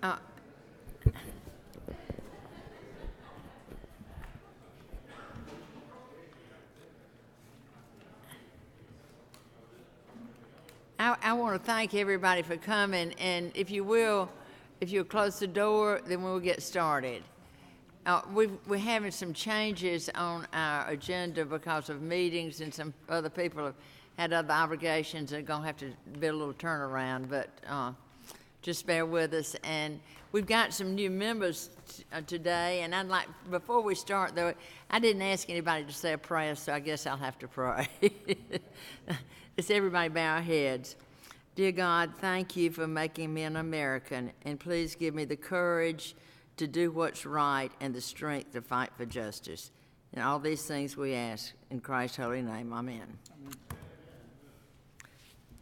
Uh, I want to thank everybody for coming, and if you'll close the door, then we'll get started. We're having some changes on our agenda because of meetings, and some other people have had other obligations and are going to have to be a little turnaround, but just bear with us. And we've got some new members today, and I'd like, before we start, though, I didn't ask anybody to say a prayer, so I guess I'll have to pray. Let's everybody bow our heads. Dear God, thank you for making me an American, and please give me the courage to do what's right and the strength to fight for justice. And all these things we ask in Christ's holy name. Amen. Amen.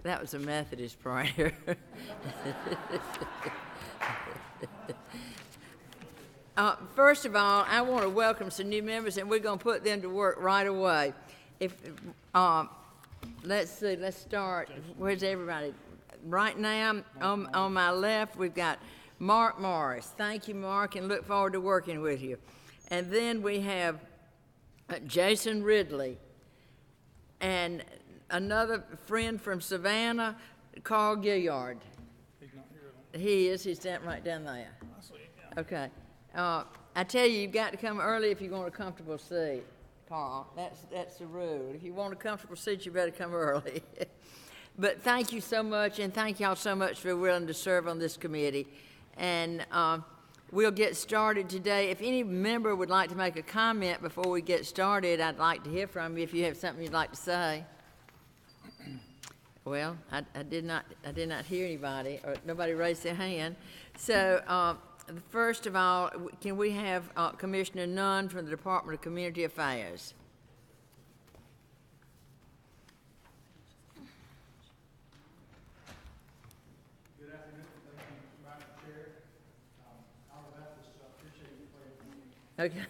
That was a Methodist prayer. First of all, I want to welcome some new members, and we're going to put them to work right away. Let's see, let's start. Where's everybody? Right now, on my left, we've got Mark Morris. Thank you, Mark, and look forward to working with you. And then we have Jason Ridley. And another friend from Savannah, Carl Gilliard. He's not here. He is. He's right down there. I see him, yeah. Okay. I tell you, you've got to come early if you want a comfortable seat, Carl. That's the rule. If you want a comfortable seat, you better come early. But thank you so much, and thank y'all so much for willing to serve on this committee. And we'll get started today. If any member would like to make a comment before we get started, I'd like to hear from you if you have something you'd like to say. Well, I did not hear anybody, or nobody raised their hand. So first of all, can we have Commissioner Nunn from the Department of Community Affairs? Good afternoon. Thank you, Madam Chair. I'm a Methodist, so I appreciate you playing with me. Okay.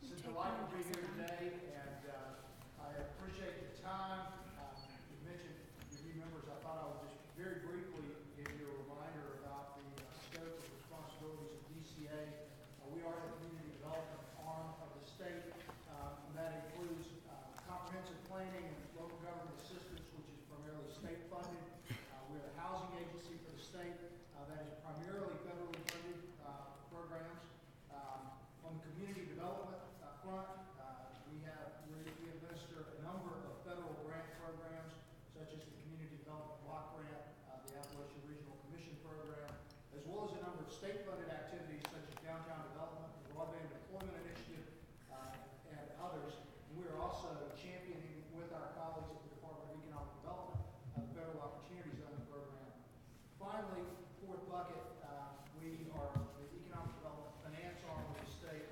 It's a delight to be here today, and I appreciate the time. You mentioned your new members. I thought I would just very briefly give you a reminder about the scope of responsibilities of DCA. We are the community development arm of the state, and that includes comprehensive planning and local government assistance, which is primarily state funded. We're the housing agency for the state that is primarily federally funded programs. On the community development front, we administer a number of federal grant programs, such as the Community Development Block Grant, the Appalachian Regional Commission Program, as well as a number of state-funded activities such as downtown development, the Broadband Deployment Initiative, and others. And we are also championing with our colleagues at the Department of Economic Development the Federal Opportunity Zone program. Finally, fourth bucket, we are the economic development finance arm of the state,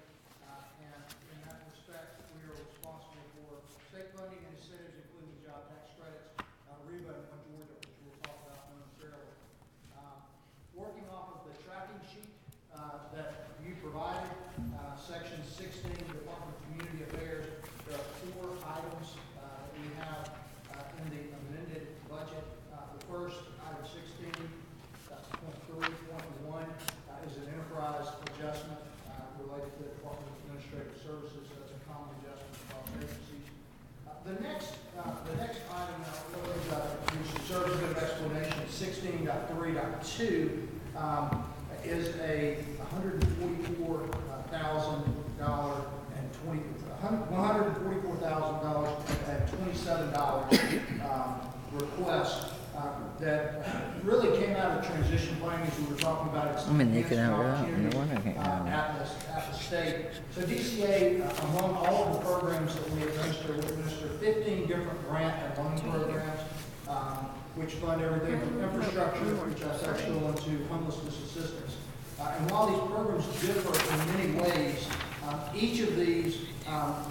and in that respect, we are responsible for state funding and incentives, including job tax credits, REBA and Georgia, which we'll talk about momentarily. Working off of the tracking sheet that you provided, section 16, Department of Community Affairs, there are 4 items that we have in the amended budget. The first, item 16, that's point 3, point 1, is an enterprise adjustment related to the Department of Administrative Services. That's a common adjustment across agencies. The next item that really serves as an explanation, 16.3.2, is a $144,027 request that really came out of transition planning, as we were talking about. It's at the state. So DCA, among all of the programs that we administer 15 different grant and loan programs, which fund everything from infrastructure, which I sexual, into homelessness assistance. And while these programs differ in many ways, each of these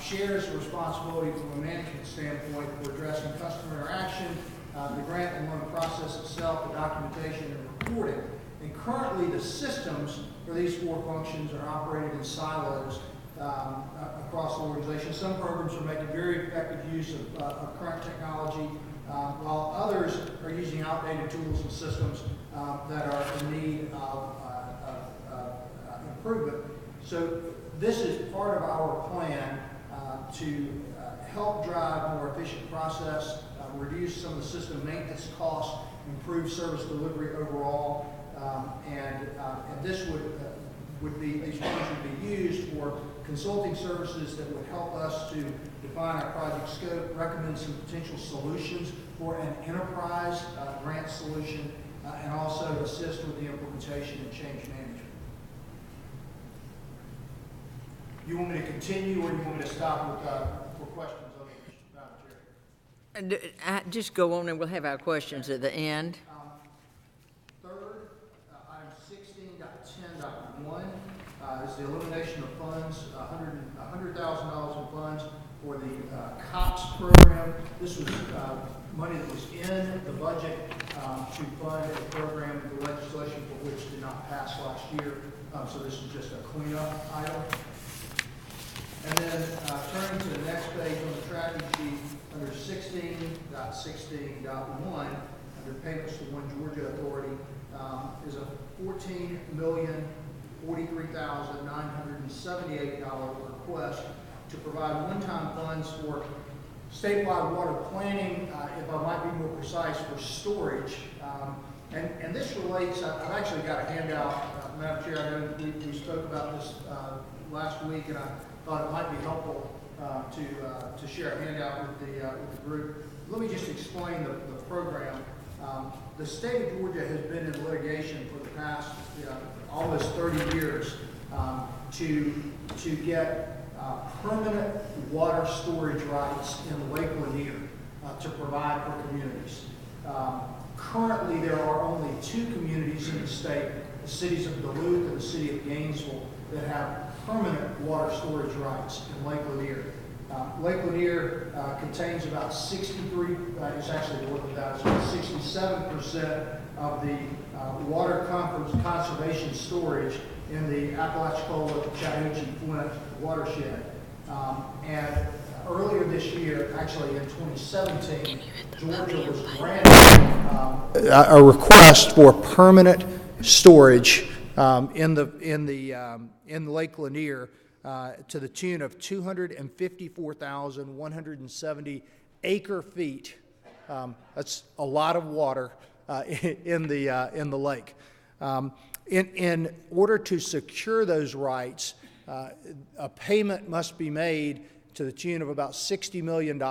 shares the responsibility from a management standpoint for addressing customer interaction, the grant and loan process itself, the documentation and reporting. And currently the systems for these 4 functions are operated in silos across the organization. Some programs are making very effective use of current technology. while others are using outdated tools and systems that are in need of improvement. So this is part of our plan to help drive more efficient process, reduce some of the system maintenance costs, improve service delivery overall, and this would be, these funds would be used for consulting services that would help us to define our project scope, recommend some potential solutions for an enterprise grant solution, and also assist with the implementation and change management. You want me to continue, or you want me to stop with for questions on this, Madam Chair? Just go on and we'll have our questions at the end. Third, item 16.10.1 is the elimination of funds, $100,000 in funds for the COPS program. This was money that was in the budget to fund a program, the legislation for which did not pass last year. So this is just a cleanup item. And then turning to the next page on the tracking sheet, under 16.16.1, under payments to One Georgia Authority, is a $14,043,978 request to provide one-time funds for statewide water planning, if I might be more precise, for storage. And this relates, I've actually got a handout, Madam Chair, I know we spoke about this last week, and I thought it might be helpful to share a handout with the group. Let me just explain the program. The state of Georgia has been in litigation for the past almost 30 years to get permanent water storage rights in Lake Lanier to provide for communities. Currently, there are only 2 communities in the state, the cities of Duluth and the city of Gainesville, that have permanent water storage rights in Lake Lanier. Lake Lanier contains about 63, it's actually more than that, it's about 67% of the water conservation storage in the Apalachicola, Chattahoochee, Flint watershed. And earlier this year, actually in 2017, Georgia was granted a request for permanent storage in Lake Lanier to the tune of 254,170 acre feet. That's a lot of water in the lake. In order to secure those rights, a payment must be made to the tune of about $60 million.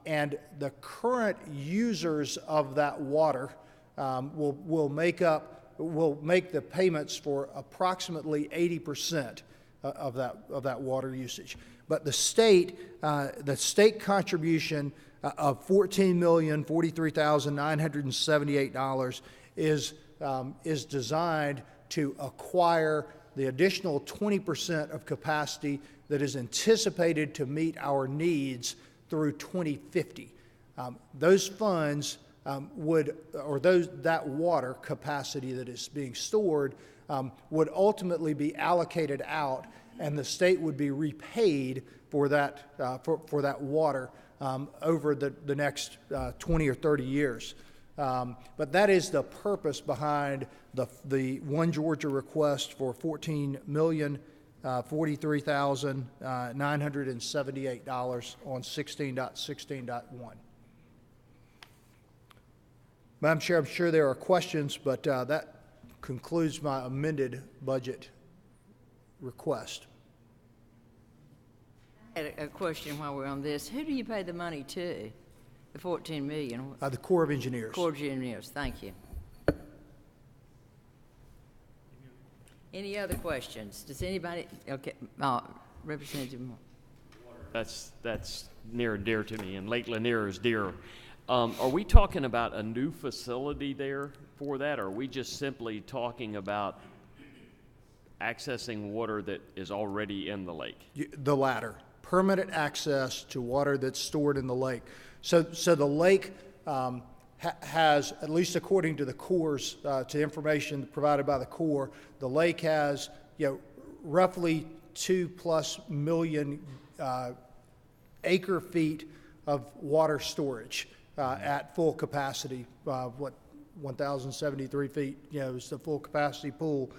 And the current users of that water will make the payments for approximately 80% of that water usage. But the state contribution of $14,043,978 is designed to acquire the additional 20% of capacity that is anticipated to meet our needs through 2050. Those funds that water capacity that is being stored would ultimately be allocated out, and the state would be repaid for that water over the next 20 or 30 years. But that is the purpose behind the One Georgia request for $14,043,978 on 16.16.1. Madam Chair, I'm sure there are questions, but that concludes my amended budget request. I had a question while we're on this. Who do you pay the money to? The $14 million? The Corps of Engineers. Corps of Engineers, thank you. Any other questions? Does anybody, okay, Representative Moore. That's near and dear to me, and Lake Lanier is dear. Are we talking about a new facility there for that, or are we just simply talking about accessing water that is already in the lake? The latter. Permanent access to water that's stored in the lake. So the lake has, at least according to the Corps, to information provided by the Corps, the lake has roughly 2+ million acre feet of water storage. at full capacity. 1,073 feet, is the full capacity pool.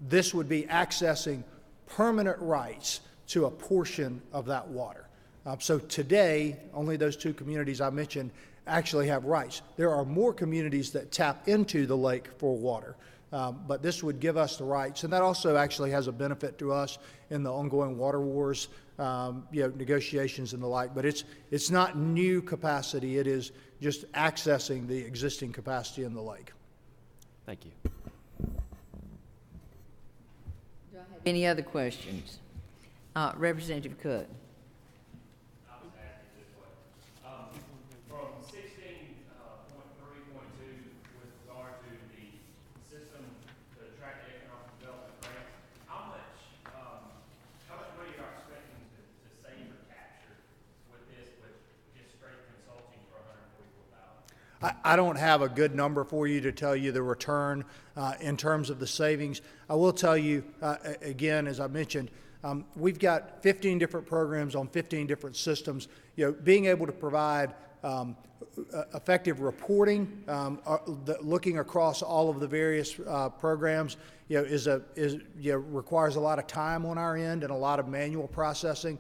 This would be accessing permanent rights to a portion of that water. So today, only those 2 communities I mentioned actually have rights. There are more communities that tap into the lake for water, but this would give us the rights, and that also actually has a benefit to us in the ongoing water wars, negotiations and the like. But it's not new capacity; it is just accessing the existing capacity in the lake. Thank you. Any other questions? Representative Cook. From 16.3.2 with regard to the system to track the economic development grant, how much money are you expecting to save or capture with this, with just straight consulting for $144,000? I don't have a good number for you to tell you the return in terms of the savings. I will tell you, again, as I mentioned, we've got 15 different programs on 15 different systems. Being able to provide effective reporting, looking across all of the various programs, requires a lot of time on our end and a lot of manual processing.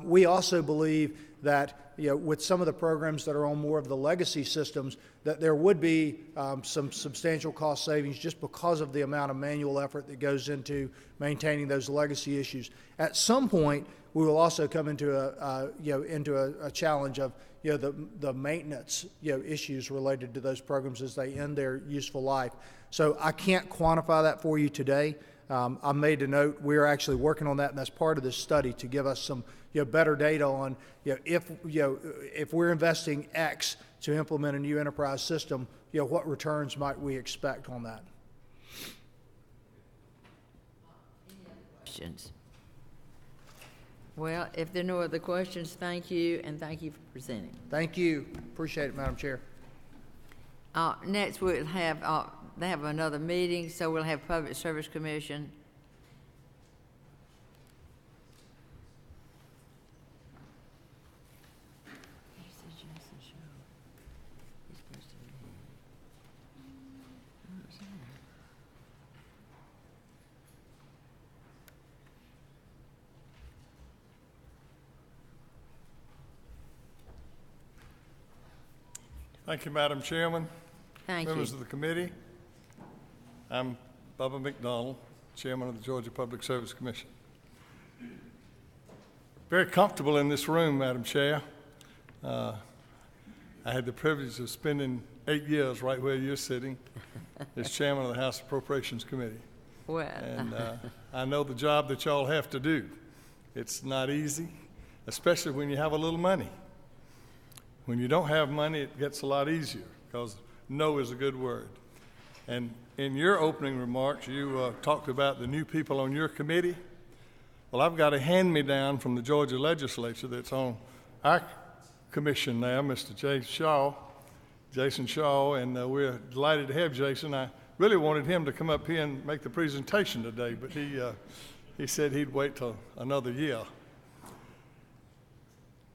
We also believe that with some of the programs that are on more of the legacy systems, that there would be some substantial cost savings just because of the amount of manual effort that goes into maintaining those legacy issues. At some point, we will also come into a challenge of the maintenance issues related to those programs as they end their useful life. So I can't quantify that for you today. I made a note. We're actually working on that, and that's part of this study to give us some better data on if we're investing X to implement a new enterprise system, what returns might we expect on that? Questions? Well, if there are no other questions, thank you, and thank you for presenting. Thank you. Appreciate it, Madam Chair. Next, we'll have, they have another meeting, so we'll have Public Service Commission. Thank you, Madam Chairman. Thank Members you. of the committee. I'm Bubba McDonald, Chairman of the Georgia Public Service Commission. Very comfortable in this room, Madam Chair. I had the privilege of spending 8 years right where you're sitting as Chairman of the House Appropriations Committee. Well, And I know the job that y'all have to do. It's not easy, especially when you have a little money. When you don't have money, it gets a lot easier because no is a good word. And in your opening remarks, you talked about the new people on your committee. Well, I've got a hand-me-down from the Georgia legislature that's on our commission now, Mr. Jason Shaw, and we're delighted to have Jason. I really wanted him to come up here and make the presentation today, but he said he'd wait till another year.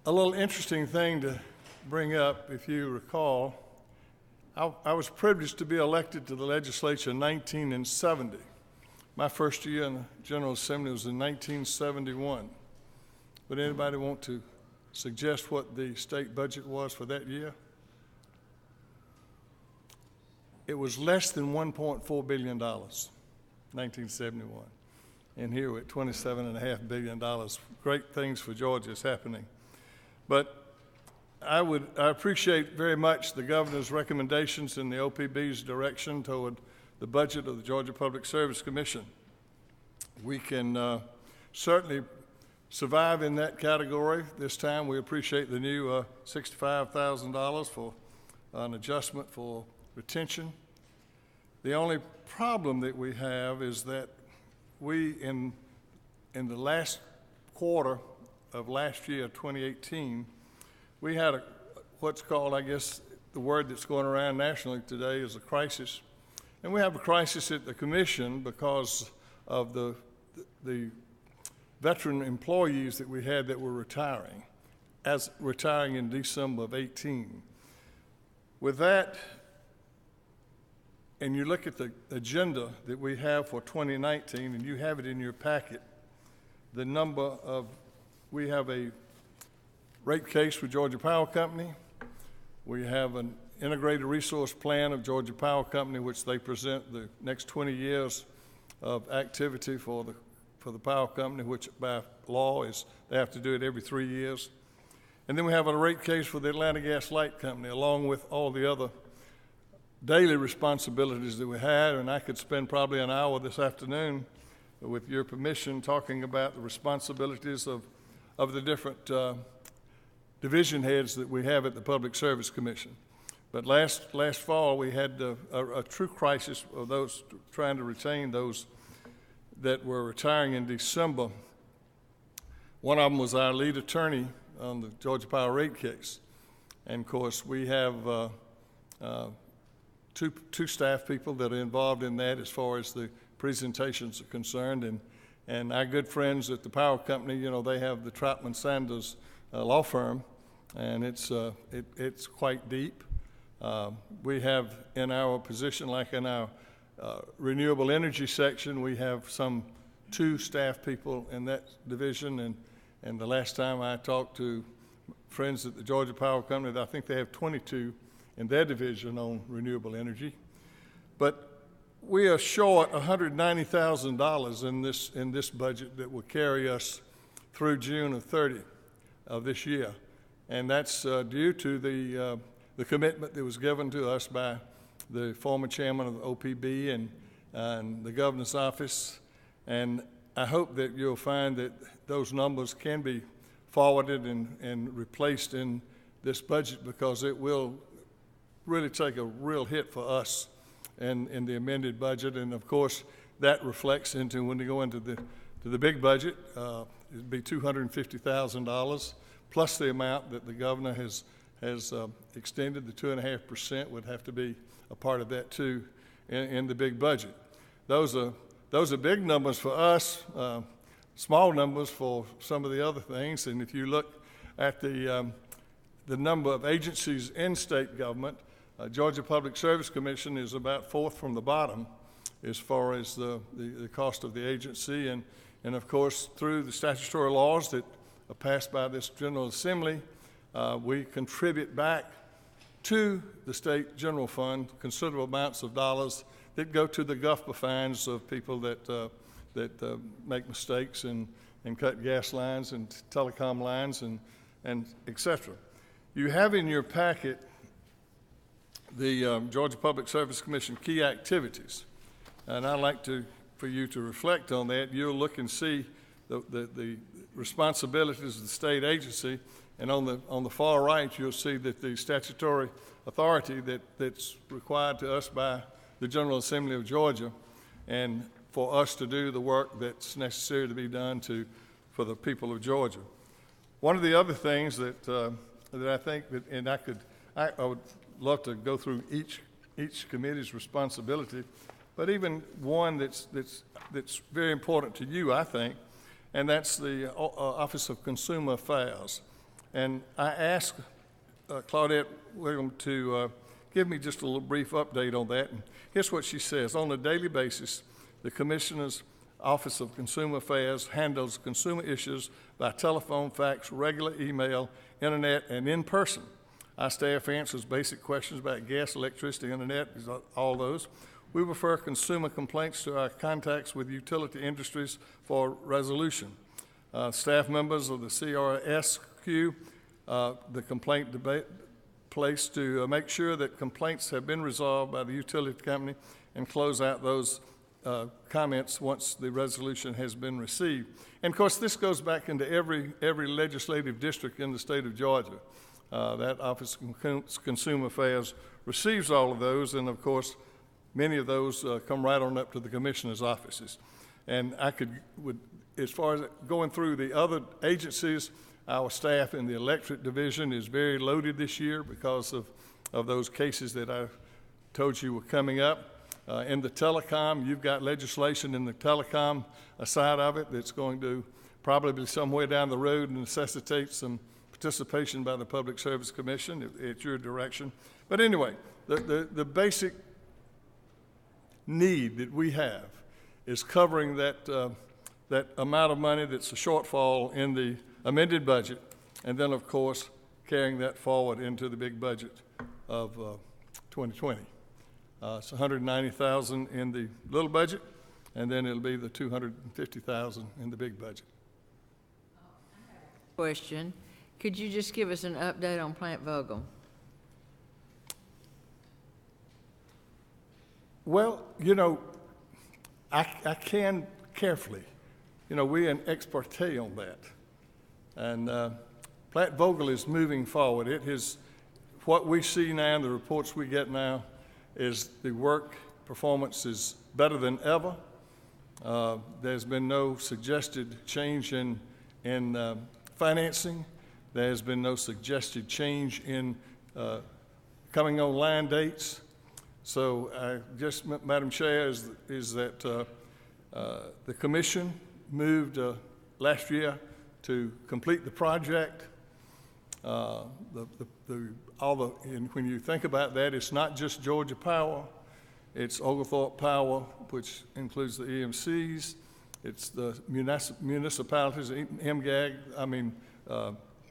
A little interesting thing to bring up, if you recall, I was privileged to be elected to the legislature in 1970. My first year in the General Assembly was in 1971. Would anybody want to suggest what the state budget was for that year? It was less than $1.4 billion, 1971. And here we're at $27.5 billion. Great things for Georgia is happening. But I appreciate very much the governor's recommendations and the OPB's direction toward the budget of the Georgia Public Service Commission. We can certainly survive in that category. This time we appreciate the new $65,000 for an adjustment for retention. The only problem that we have is that we, in the last quarter of last year, 2018, we had what's called, I guess, the word that's going around nationally today is a crisis. And we have a crisis at the commission because of the veteran employees that we had that were retiring. as retiring in December of 18. With that, and you look at the agenda that we have for 2019, and you have it in your packet, the number of, we have a rate case for Georgia Power Company. We have an integrated resource plan of Georgia Power Company, which they present the next 20 years of activity for the power company, which by law is they have to do it every 3 years. And then we have a rate case for the Atlanta Gas Light Company, along with all the other daily responsibilities that we had. And I could spend probably an hour this afternoon, with your permission, talking about the responsibilities of the different division heads that we have at the Public Service Commission. But last fall, we had a true crisis of those trying to retain those that were retiring in December. One of them was our lead attorney on the Georgia Power rate case. And of course, we have two staff people that are involved in that as far as the presentations are concerned. And our good friends at the power company, you know, they have the Troutman Sanders law firm, and it's quite deep. We have in our position, like in our renewable energy section, we have some 2 staff people in that division, and the last time I talked to friends at the Georgia Power Company, I think they have 22 in their division on renewable energy. But we are short $190,000 in this budget that will carry us through June of 30 of this year, and that's due to the commitment that was given to us by the former chairman of the OPB and the governor's office. And I hope that you'll find that those numbers can be forwarded and replaced in this budget, because it will really take a real hit for us in the amended budget. And of course, that reflects into, when you go into the big budget, it'd be $250,000 plus the amount that the governor has extended. The 2.5% would have to be a part of that too in the big budget. Those are big numbers for us, small numbers for some of the other things. And if you look at the number of agencies in state government, Georgia Public Service Commission is about 4th from the bottom as far as the cost of the agency. And of course, through the statutory laws that are passed by this General Assembly, we contribute back to the state general fund considerable amounts of dollars that go to the GUFPA fines of people that make mistakes and cut gas lines and telecom lines and et cetera. You have in your packet the Georgia Public Service Commission key activities, and I'd like for you to reflect on that. You'll look and see the responsibilities of the state agency, and on the far right, you'll see that the statutory authority that's required to us by the General Assembly of Georgia, and for us to do the work that's necessary to be done for the people of Georgia. One of the other things that I think that, and I would love to go through each committee's responsibility, but even one that's very important to you, I think, and that's the Office of Consumer Affairs. And I asked Claudette Wiggum to give me just a little brief update on that. And here's what she says. On a daily basis, the Commissioner's Office of Consumer Affairs handles consumer issues by telephone, fax, regular email, internet, and in person. Our staff answers basic questions about gas, electricity, internet, all those. We refer consumer complaints to our contacts with utility industries for resolution. Staff members of the CRSQ, the complaint debate place to make sure that complaints have been resolved by the utility company and close out those comments once the resolution has been received. And of course, this goes back into every legislative district in the state of Georgia. That Office of Consumer Affairs receives all of those, and of course, many of those come right on up to the commissioner's offices. And as far as going through the other agencies, our staff in the electric division is very loaded this year because of those cases that I told you were coming up. In the telecom, you've got legislation in the telecom side of it that's going to probably somewhere down the road necessitate some participation by the Public Service Commission at your direction. But anyway, the basic need that we have is covering that, that amount of money that's a shortfall in the amended budget, and then, of course, carrying that forward into the big budget of 2020. It's $190,000 in the little budget, and then it'll be the $250,000 in the big budget. Question, could you just give us an update on Plant Vogel? Well, you know, I can carefully. You know, we're an expertise on that. And Plant Vogel is moving forward. It is, what we see now, the reports we get now, is the work performance is better than ever. There's been no suggested change in financing. There's been no suggested change in coming online dates. So just, Madam Chair, is that the commission moved last year to complete the project. And when you think about that, it's not just Georgia Power, it's Oglethorpe Power, which includes the EMCs, it's the municipalities,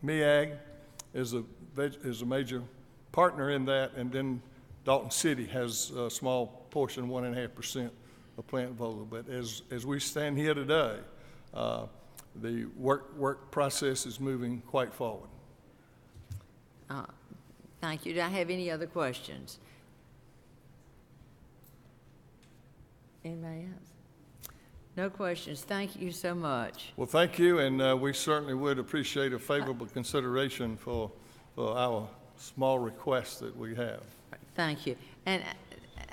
MEAG is a major partner in that, and then Dalton City has a small portion, 1.5% of Plant Vogel. But as we stand here today, the work process is moving quite forward. Thank you. Do I have any other questions? Anybody else? No questions. Thank you so much. Well, thank you, and we certainly would appreciate a favorable consideration for our small requests that we have. Thank you. And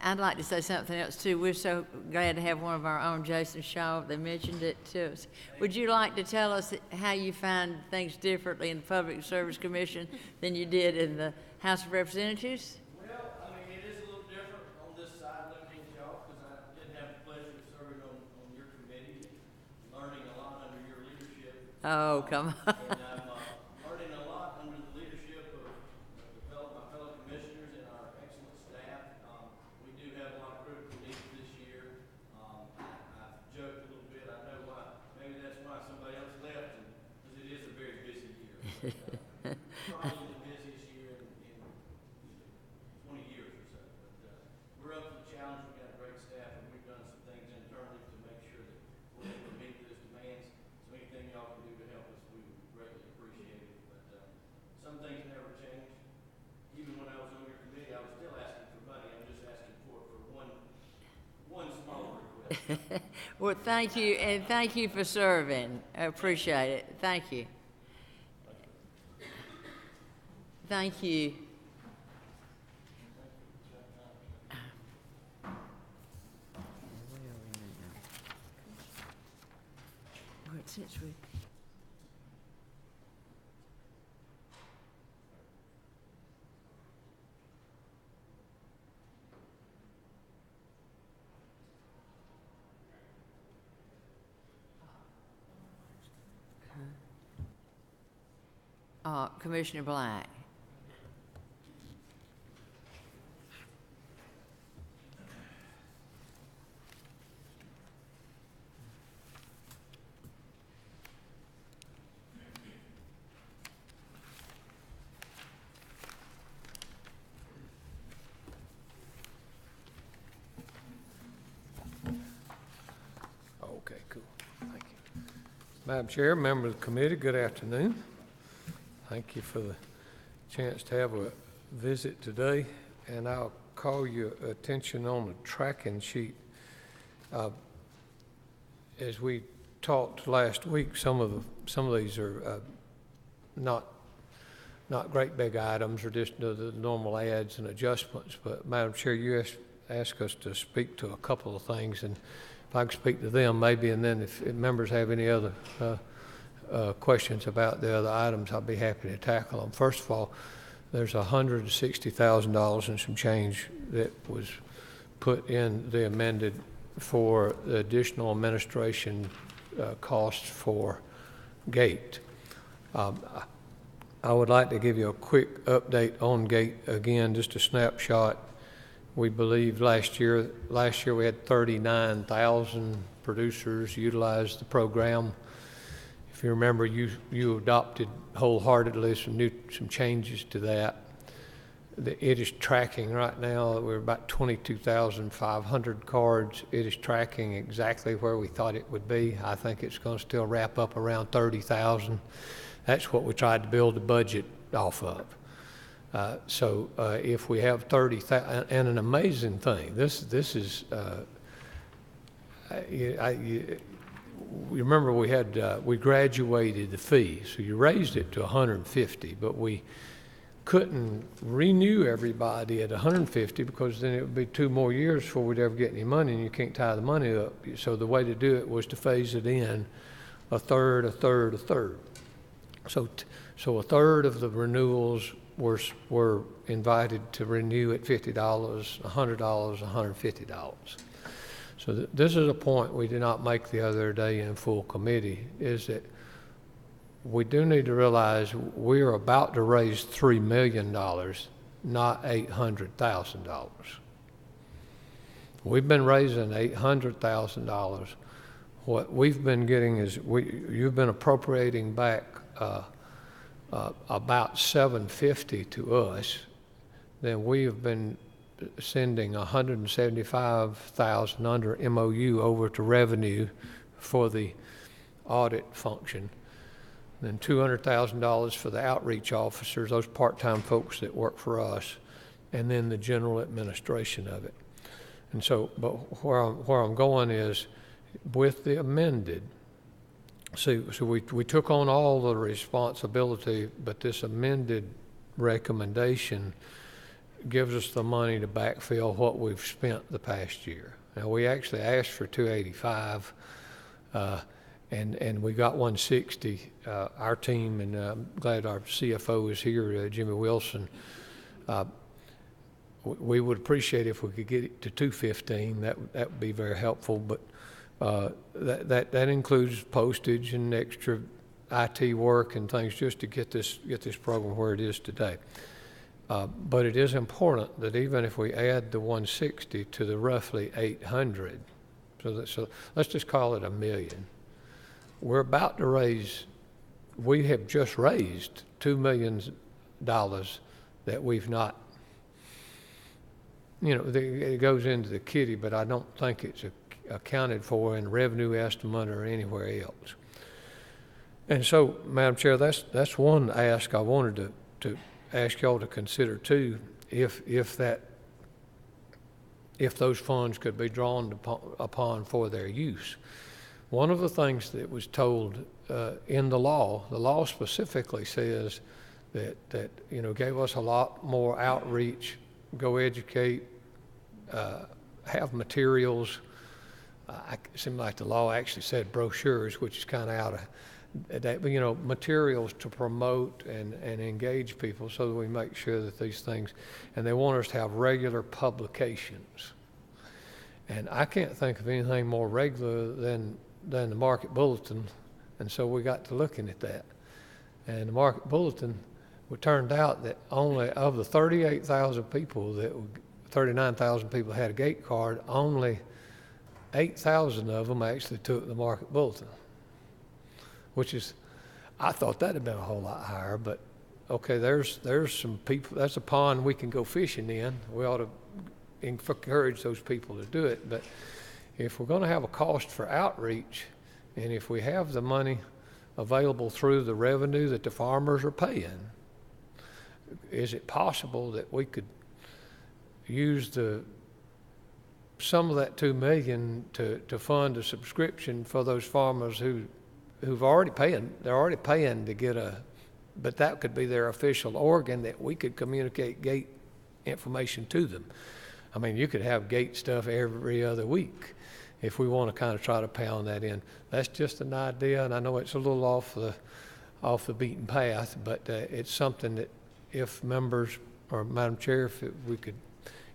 I'd like to say something else, too. We're so glad to have one of our own, Jason Shaw. They mentioned it to us. Would you like to tell us how you find things differently in the Public Service Commission than you did in the House of Representatives? Well, I mean, it is a little different on this side, listening to y'all, because I did have the pleasure of serving on your committee and learning a lot under your leadership. Oh, come on. And I'm learning a lot under the leadership of my fellow commissioners and our excellent staff. We do have a lot of critical needs this year. I've joked a little bit. I know why. Maybe that's why somebody else left, because it is a very busy year. Probably the busiest year in 20 years or so. But we're up to the challenge. We've got a great staff, and we've done some things internally to make sure that we're able to meet those demands. So anything y'all can do to help us, we would greatly appreciate it. But some things never change. Even when I was on your committee, I was still asking for money. I'm just asking for one small request. Well, thank you, and thank you for serving. I appreciate it. Thank you. Thank you. Well, since we... Commissioner Black. Okay, cool. Thank you. Madam Chair, members of the committee, good afternoon. Thank you for the chance to have a visit today, and I'll call your attention on the tracking sheet. As we talked last week, some of these are not great big items, or just the normal adds and adjustments. But Madam Chair, you asked us to speak to a couple of things, and if I can speak to them, maybe, and then if members have any other questions about the other items, I'll be happy to tackle them. First of all, there's $160,000 and some change that was put in the amended for the additional administration costs for GATE. I I would like to give you a quick update on GATE again, just a snapshot. We believe last year we had 39,000 producers utilize the program. If you remember, you adopted wholeheartedly some changes to that. It is tracking right now. We're about 22,500 cards. It is tracking exactly where we thought it would be. I think it's going to still wrap up around 30,000. That's what we tried to build the budget off of. So if we have 30,000, and an amazing thing, this is, you remember we graduated the fee, so you raised it to 150, but we couldn't renew everybody at 150 because then it would be 2 more years before we'd ever get any money, and you can't tie the money up. So the way to do it was to phase it in a third, a third, a third. So a third of the renewals were invited to renew at $50, $100, $150. So this is a point we did not make the other day in full committee, is that we do need to realize we are about to raise $3 million, not $800,000. We've been raising $800,000. What we've been getting is you've been appropriating back about $750 to us. Then we have been sending $175,000 under MOU over to revenue for the audit function. Then $200,000 for the outreach officers, those part-time folks that work for us, and then the general administration of it. And so, but where I'm going is with the amended. So we took on all the responsibility, but this amended recommendation gives us the money to backfill what we've spent the past year. Now we actually asked for 285. And we got 160. Our team, and I'm glad our CFO is here, Jimmy Wilson. We would appreciate if we could get it to 215. That would be very helpful. But that includes postage and extra IT work and things just to get this program where it is today. But it is important that even if we add the 160 to the roughly 800, so let's just call it $1 million. We're about to we have just raised $2 million that we've not, it goes into the kitty, but I don't think it's accounted for in revenue estimate or anywhere else. And so, Madam Chair, that's one ask I wanted to ask y'all to consider too, if those funds could be drawn upon for their use. One of the things that was told in the law specifically says that gave us a lot more outreach, go educate, have materials. It seemed like the law actually said brochures, which is kind of out of that, but materials to promote and engage people so that we make sure that these things, and they want us to have regular publications. And I can't think of anything more regular than the Market Bulletin, and so we got to looking at that. And the Market Bulletin, it turned out that only of the 38,000 people 39,000 people had a gate card, only 8,000 of them actually took the Market Bulletin, which is, I thought that'd have been a whole lot higher, but okay, there's some people, that's a pond we can go fishing in. We ought to encourage those people to do it, but if we're going to have a cost for outreach, and if we have the money available through the revenue that the farmers are paying, is it possible that we could use some of that $2 million to fund a subscription for those farmers who've already paying? They're already paying to get but that could be their official organ that we could communicate gate information to them. I mean, you could have gate stuff every other week if we want to kind of try to pound that in. That's just an idea, and I know it's a little off the beaten path, but it's something that if members, or Madam Chair, if we could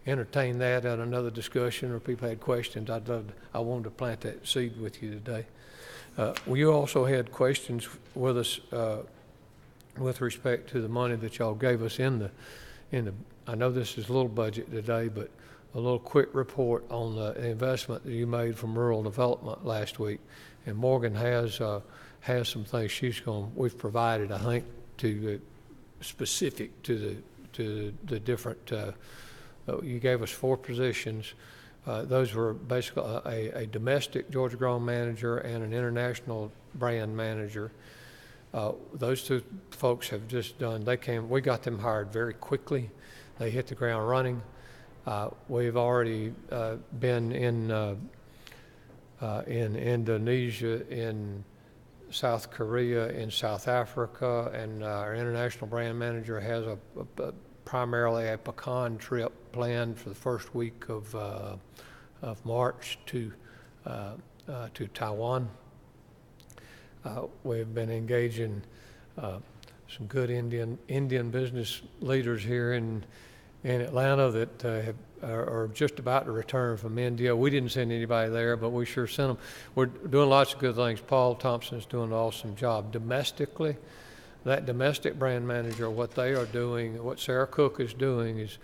entertain that at another discussion, or people had questions, I wanted to plant that seed with you today. You also had questions with us with respect to the money that y'all gave us in the, I know this is a little budget today, but a little quick report on the investment that you made from rural development last week. And Morgan has some things we've provided, I think, to specific to the different, you gave us 4 positions. Those were basically a domestic Georgia Grown manager and an international brand manager. Those 2 folks have just done, we got them hired very quickly. They hit the ground running. We've already been in Indonesia, in South Korea, in South Africa, and our international brand manager has primarily a pecan trip planned for the first week of March to Taiwan. We've been engaging some good Indian business leaders here in Atlanta that are just about to return from India. We didn't send anybody there, but we sure sent them. We're doing lots of good things. Paul Thompson's doing an awesome job. Domestically, that domestic brand manager, what they are doing, what Sarah Cook is doing is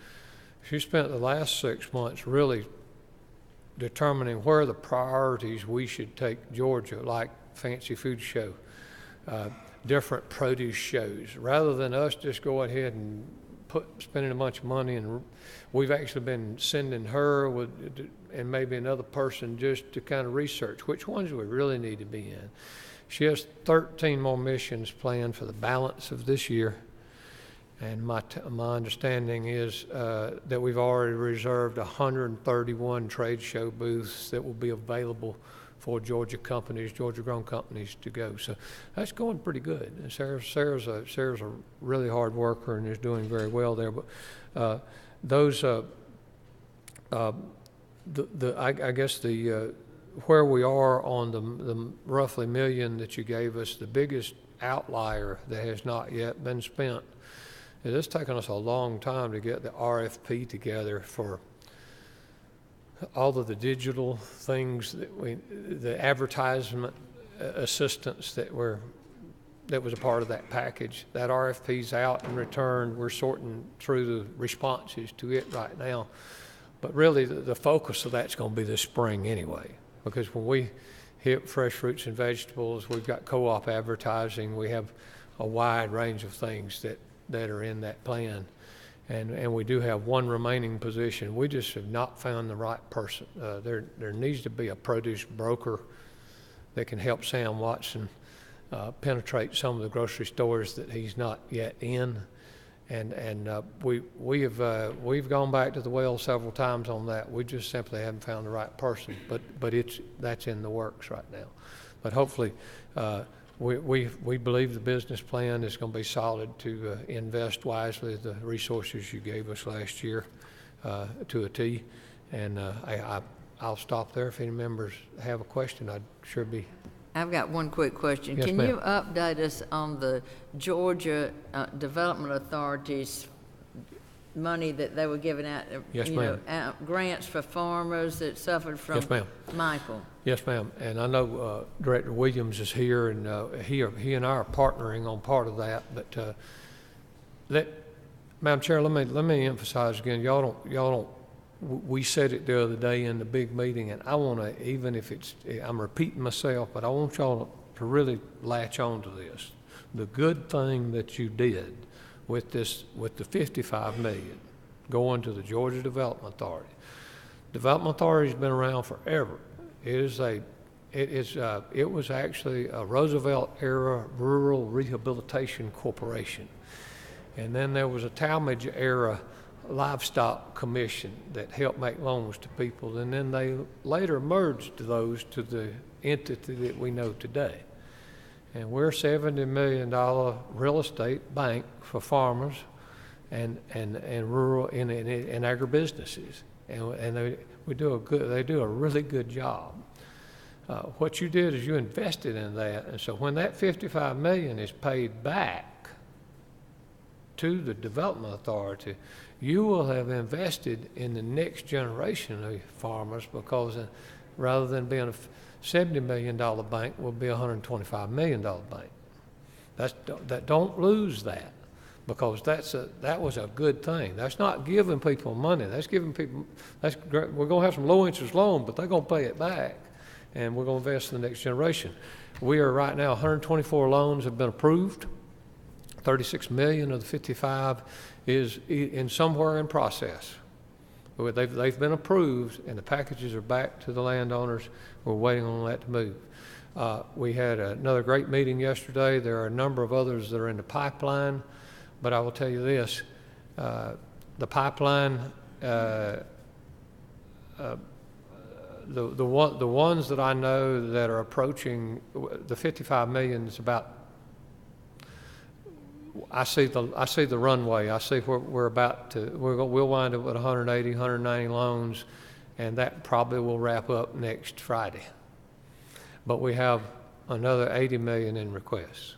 she spent the last 6 months really determining where the priorities we should take Georgia, like Fancy Food Show, different produce shows, rather than us just go ahead and spending a bunch of money. And we've actually been sending her and maybe another person just to kind of research which ones we really need to be in. She has 13 more missions planned for the balance of this year. And my understanding is that we've already reserved 131 trade show booths that will be available for Georgia Grown companies to go. So that's going pretty good. And Sarah's a really hard worker and is doing very well there. But I guess where we are on the roughly $1 million that you gave us, the biggest outlier that has not yet been spent. It has taken us a long time to get the RFP together for all of the digital things the advertisement assistance that was a part of that package. That RFP's out and returned. We're sorting through the responses to it right now. But really the focus of that's going to be this spring anyway, because when we hit fresh fruits and vegetables, we've got co-op advertising, we have a wide range of things that are in that plan. And we do have one remaining position. We just have not found the right person. There needs to be a produce broker that can help Sam Watson penetrate some of the grocery stores that he's not yet in. And we've gone back to the well several times on that. We just simply haven't found the right person. But that's in the works right now. But hopefully, we believe the business plan is going to be solid to invest wisely the resources you gave us last year to a T. And I'll stop there. If any members have a question, I'd sure be. I've got one quick question. Yes, Can ma'am. you update us on the Georgia Development Authority's money that they were giving out? Yes, ma'am. Grants for farmers that suffered from Yes, ma'am. Michael. Yes, ma'am. And I know Director Williams is here, and he and I are partnering on part of that. But Madam Chair, let me emphasize again. Y'all don't. We said it the other day in the big meeting, and I want to, even if I'm repeating myself, but I want y'all to really latch on to this. The good thing that you did with the $55 million going to the Georgia Development Authority. Development Authority has been around forever. It was actually a Roosevelt-era Rural Rehabilitation Corporation. And then there was a Talmadge-era Livestock Commission that helped make loans to people. And then they later merged those to the entity that we know today. And we're a $70 million real estate bank for farmers and rural and agribusinesses. And they do a really good job. What you did is you invested in that, and so when that $55 million is paid back to the Development Authority, you will have invested in the next generation of farmers, because rather than being a $70 million bank, will be a $125 million bank. Don't lose that, because that was a good thing. That's not giving people money. That's giving people, we're going to have some low interest loan, but they're going to pay it back, and we're going to invest in the next generation. We are right now, 124 loans have been approved. 36 million of the 55 is in somewhere in process. They've been approved, and the packages are back to the landowners. We're waiting on that to move. We had another great meeting yesterday. There are a number of others that are in the pipeline, but I will tell you this, the pipeline, the ones that I know that are approaching the 55 million is about, I see the runway. I see where we're about to, we'll wind up with 180, 190 loans, and that probably will wrap up next Friday. But we have another 80 million in requests.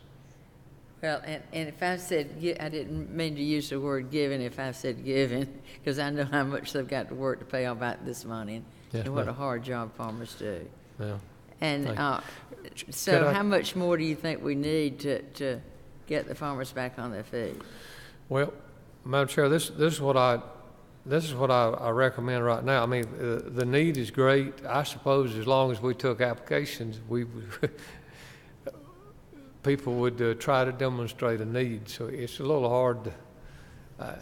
Well, and if I said, I didn't mean to use the word giving if I said giving, because I know how much they've got to work to pay all back this money, Yes, and what ma'am. a hard job farmers do. Yeah. And Could I- how much more do you think we need to get the farmers back on their feet? Well, Madam Chair, this is what I recommend right now. I mean, the need is great. I suppose as long as we took applications, people would try to demonstrate a need. So it's a little hard. I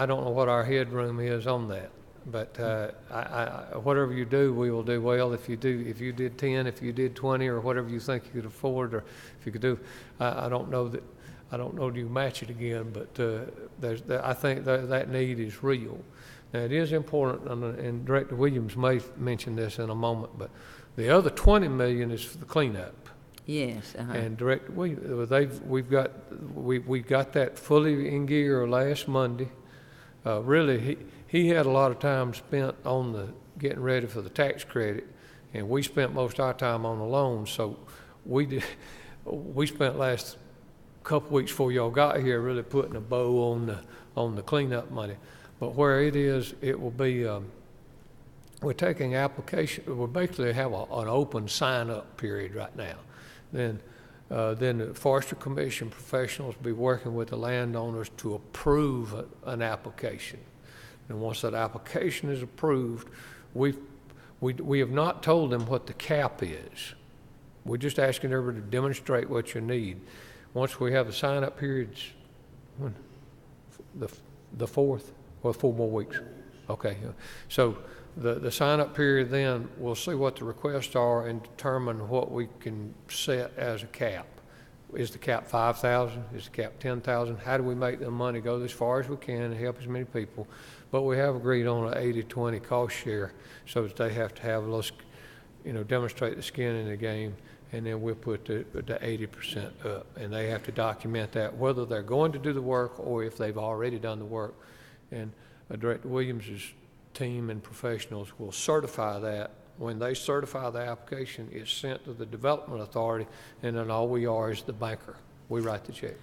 don't know what our headroom is on that, but whatever you do, we will do well. If you did 10, if you did 20, or whatever you think you could afford, or if you could do, I don't know that. I don't know if you match it again, but I think that need is real. Now, it is important, and Director Williams may mention this in a moment, but the other 20 million is for the cleanup. Yes. And Director Williams, we got that fully in gear last Monday. Really, he had a lot of time spent on getting ready for the tax credit, and we spent most of our time on the loans. So we spent last couple weeks before y'all got here really putting a bow on the cleanup money. But where it is, it will be, we're taking application, we basically have an open sign-up period right now. Then the Forestry Commission professionals will be working with the landowners to approve an application. And once that application is approved, we have not told them what the cap is. We're just asking everybody to demonstrate what you need. Once we have the sign-up periods, when? The 4th, or 4 more weeks? Okay, so the sign-up period, then we'll see what the requests are and determine what we can set as a cap. Is the cap 5,000? Is the cap 10,000? How do we make the money go as far as we can and help as many people? But we have agreed on an 80-20 cost share, so that they have to have a little, demonstrate the skin in the game. And then we'll put the 80% up, and they have to document that, whether they're going to do the work or if they've already done the work. And Director Williams's team and professionals will certify that. When they certify the application, it's sent to the Development Authority, and then all we are is the banker. We write the check.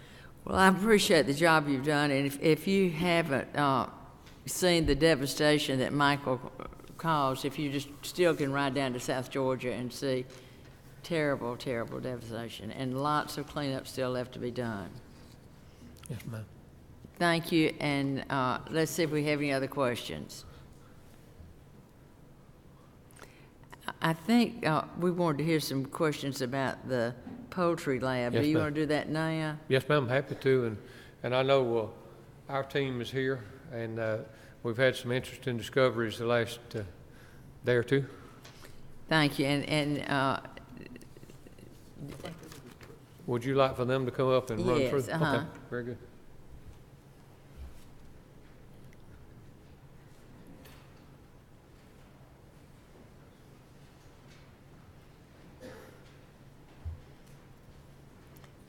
Well, I appreciate the job you've done, and if you haven't seen the devastation that Michael caused, if you just still can ride down to South Georgia and see terrible, terrible devastation, and lots of cleanup still left to be done. Yes, ma'am. Thank you, and let's see if we have any other questions. I think we wanted to hear some questions about the poultry lab. Yes, do you ma'am. want to do that now? Yes, ma'am, I'm happy to, and I know our team is here, and we've had some interesting discoveries the last day or two. Thank you, and Would you like for them to come up and run through? Yes, uh-huh. Okay, very good.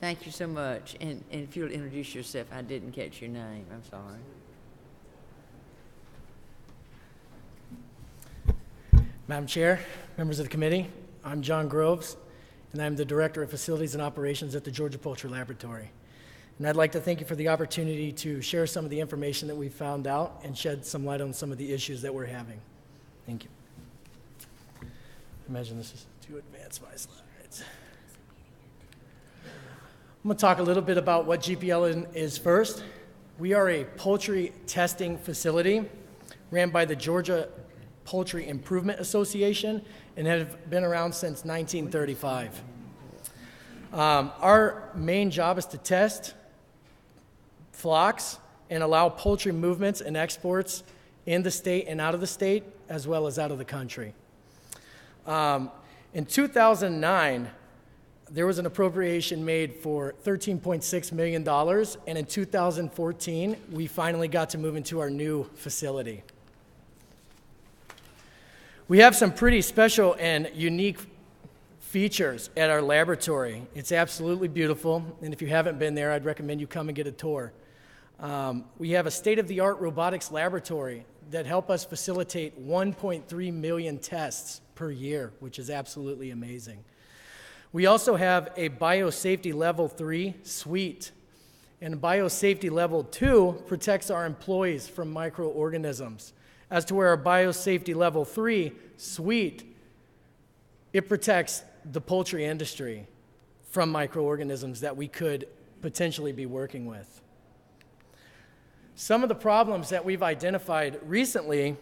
thank you so much. And if you'll introduce yourself, I didn't catch your name. I'm sorry. Madam Chair, members of the committee, I'm John Groves, and I'm the Director of Facilities and Operations at the Georgia Poultry Laboratory. And I'd like to thank you for the opportunity to share some of the information that we found out and shed some light on some of the issues that we're having. Thank you. Imagine this is too advanced my slides. I'm going to talk a little bit about what GPL is first. We are a poultry testing facility ran by the Georgia Poultry Improvement Association and have been around since 1935. Our main job is to test flocks and allow poultry movements and exports in the state and out of the state, as well as out of the country. In 2009, there was an appropriation made for $13.6 million, and in 2014, we finally got to move into our new facility. We have some pretty special and unique features at our laboratory. It's absolutely beautiful, and if you haven't been there, I'd recommend you come and get a tour. We have a state-of-the-art robotics laboratory that help us facilitate 1.3 million tests per year, which is absolutely amazing. We also have a biosafety level 3 suite, and biosafety level 2 protects our employees from microorganisms. As to where our biosafety level 3 suite, it protects the poultry industry from microorganisms that we could potentially be working with. Some of the problems that we've identified recently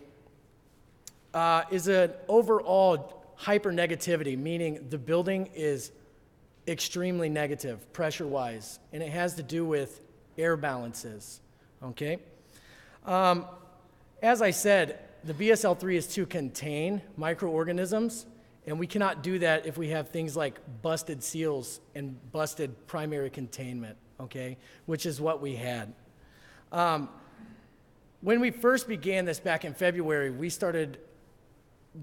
is an overall hypernegativity, meaning the building is extremely negative pressure-wise, and it has to do with air balances, okay? As I said, the BSL-3 is to contain microorganisms, and we cannot do that if we have things like busted seals and busted primary containment, okay, which is what we had. When we first began this back in February, we started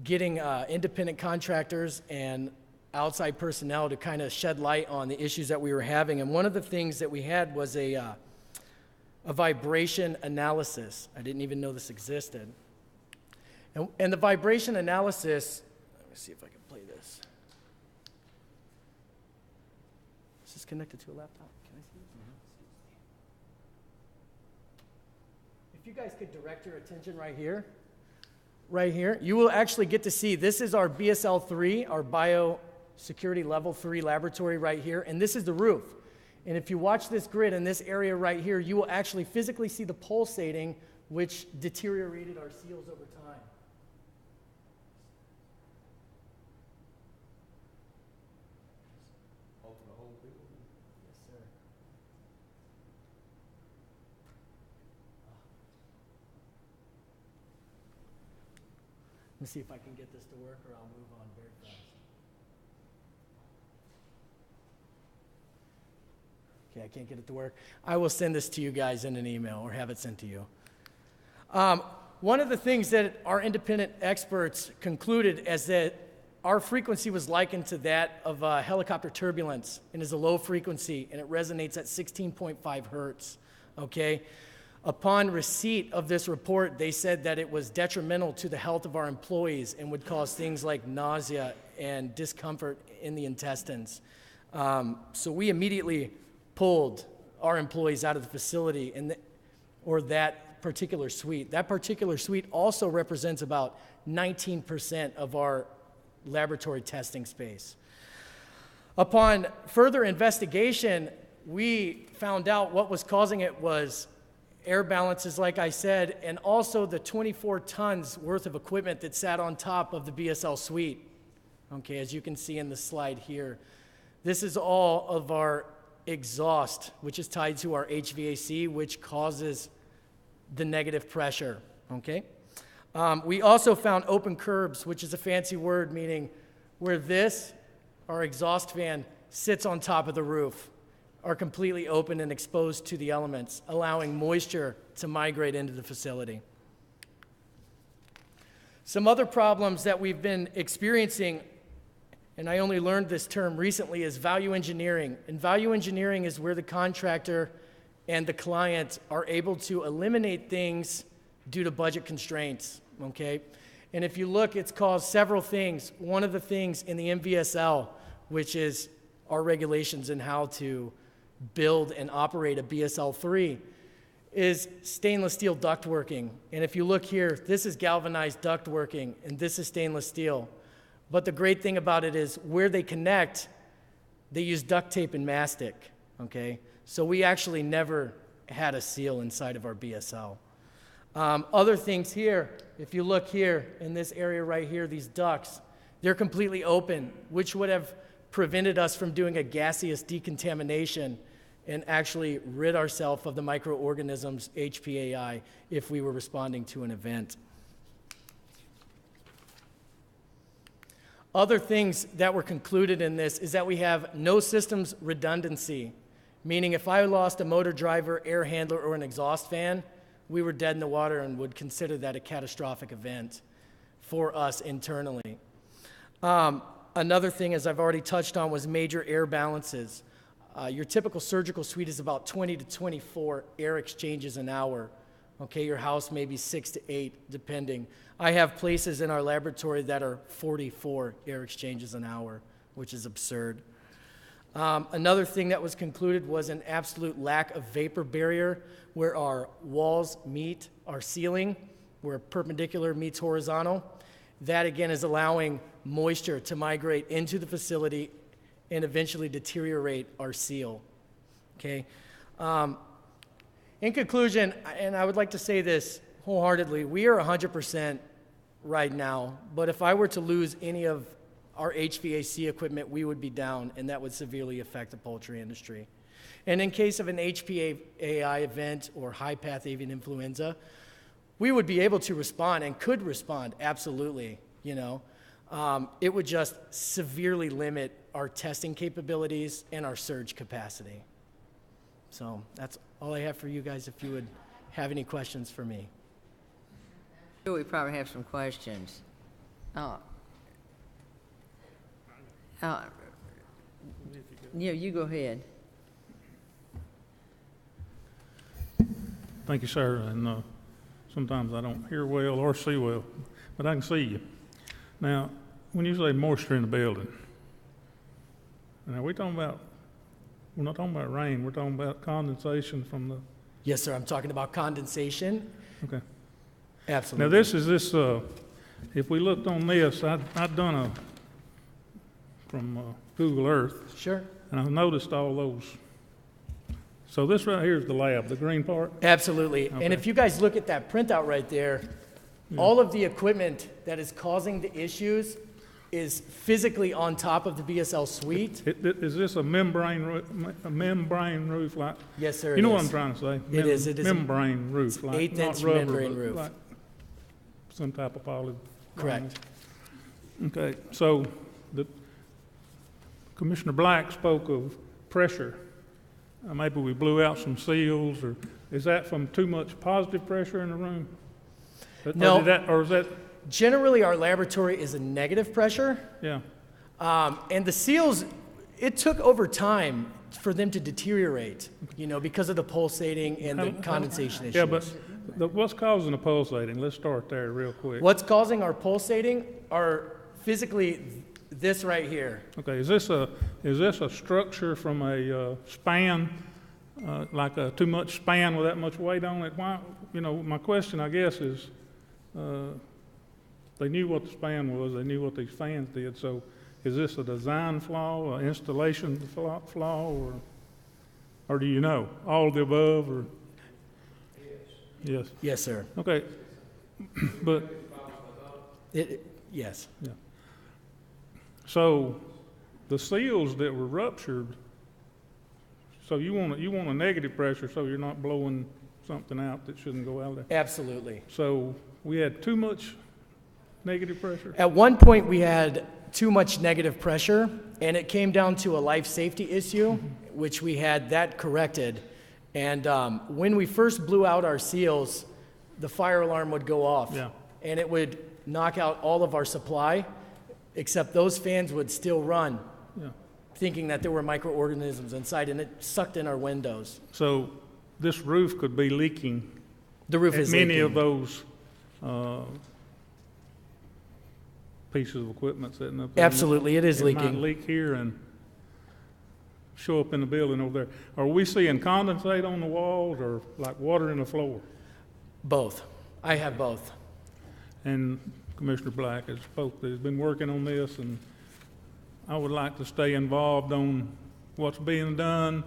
getting independent contractors and outside personnel to kind of shed light on the issues that we were having. And one of the things that we had was a vibration analysis. I didn't even know this existed. And the vibration analysis, let me see if I can play this. Is this connected to a laptop? Can I see it? If you guys could direct your attention right here, you will actually get to see, this is our BSL-3, our biosecurity level 3 laboratory right here, and this is the roof. And if you watch this grid in this area right here, you will actually physically see the pulsating, which deteriorated our seals over time. Open the whole building. Yes, sir. Let me see if I can get this to work, or I'll move on very fast. Okay, I can't get it to work. I will send this to you guys in an email or have it sent to you. One of the things that our independent experts concluded is that our frequency was likened to that of helicopter turbulence and is a low frequency, and it resonates at 16.5 hertz, okay? Upon receipt of this report, they said that it was detrimental to the health of our employees and would cause things like nausea and discomfort in the intestines. So we immediately pulled our employees out of the facility or that particular suite. That particular suite also represents about 19% of our laboratory testing space. Upon further investigation, we found out what was causing it was air balances, like I said, and also the 24 tons worth of equipment that sat on top of the BSL suite. Okay, as you can see in the slide here. This is all of our exhaust, which is tied to our HVAC, which causes the negative pressure, okay? We also found open curbs, which is a fancy word meaning where our exhaust fan, sits on top of the roof, are completely open and exposed to the elements, allowing moisture to migrate into the facility. Some other problems that we've been experiencing, and I only learned this term recently, is value engineering. And value engineering is where the contractor and the client are able to eliminate things due to budget constraints, okay? And if you look, it's caused several things. One of the things in the MVSL, which is our regulations in how to build and operate a BSL-3, is stainless steel ductworking. And if you look here, this is galvanized ductworking, and this is stainless steel. But the great thing about it is where they connect, they use duct tape and mastic, okay? So we actually never had a seal inside of our BSL. Other things here, if you look here in this area right here, these ducts, they're completely open, which would have prevented us from doing a gaseous decontamination and actually rid ourselves of the microorganisms HPAI if we were responding to an event. Other things that were concluded in this is that we have no systems redundancy, meaning if I lost a motor driver, air handler, or an exhaust fan, we were dead in the water and would consider that a catastrophic event for us internally. Another thing, as I've already touched on, was major air balances. Your typical surgical suite is about 20 to 24 air exchanges an hour. Okay, your house may be 6 to 8, depending. I have places in our laboratory that are 44 air exchanges an hour, which is absurd. Another thing that was concluded was an absolute lack of vapor barrier where our walls meet our ceiling, where perpendicular meets horizontal. That, again, is allowing moisture to migrate into the facility and eventually deteriorate our seal, okay? In conclusion, and I would like to say this wholeheartedly, we are 100% right now, but if I were to lose any of our HVAC equipment, we would be down, and that would severely affect the poultry industry. And in case of an HPAI event or high-path avian influenza, we would be able to respond and could respond, absolutely, you know. It would just severely limit our testing capabilities and our surge capacity. So that's all I have for you guys, if you would have any questions for me. Sure, we probably have some questions. Yeah, you go ahead. Thank you, sir. And sometimes I don't hear well or see well, but I can see you. Now, when you say moisture in the building, now we're not talking about rain, we're talking about condensation from the... Yes, sir, I'm talking about condensation. Okay. Absolutely. Now this, if we looked on this, I'd done from Google Earth, Sure. and I noticed all those. So this right here is the lab, the green part? Absolutely. Okay. And if you guys look at that printout right there, all of the equipment that is causing the issues is physically on top of the BSL suite. Is this a membrane roof like? Yes, sir. You know what I'm trying to say? It is. It is membrane roof, it's like eighth-inch not rubber, membrane but roof. like some type of poly. Correct. Okay, so Commissioner Black spoke of pressure. Maybe we blew out some seals, or is that from too much positive pressure in the room? No. Or is that? Generally, our laboratory is a negative pressure. Yeah. And the seals, it took over time for them to deteriorate, you know, because of the pulsating and the condensation issues. Yeah, but what's causing the pulsating? Let's start there real quick. What's causing our pulsating are physically this right here. Okay, is this a structure from a span, like a too much span with that much weight on it? Why? You know, my question, I guess, is they knew what the span was, they knew what these fans did. So, is this a design flaw, an installation flaw, or do you know all of the above? Or yes. Yes, sir. Okay, but Yes. yeah. So the seals that were ruptured, so you want a negative pressure so you're not blowing something out that shouldn't go out there. Absolutely. So we had too much negative pressure? At one point, we had too much negative pressure, and it came down to a life safety issue, which we had that corrected. And when we first blew out our seals, the fire alarm would go off, Yeah. and it would knock out all of our supply, except those fans would still run, Yeah. thinking that there were microorganisms inside, and it sucked in our windows. So this roof could be leaking The roof at is many leaking. of those pieces of equipment sitting up there. Absolutely, it is It might leaking. leak here and show up in the building over there. Are we seeing condensate on the walls or like water in the floor? Both. I have both. And Commissioner Black has been working on this, and I would like to stay involved on what's being done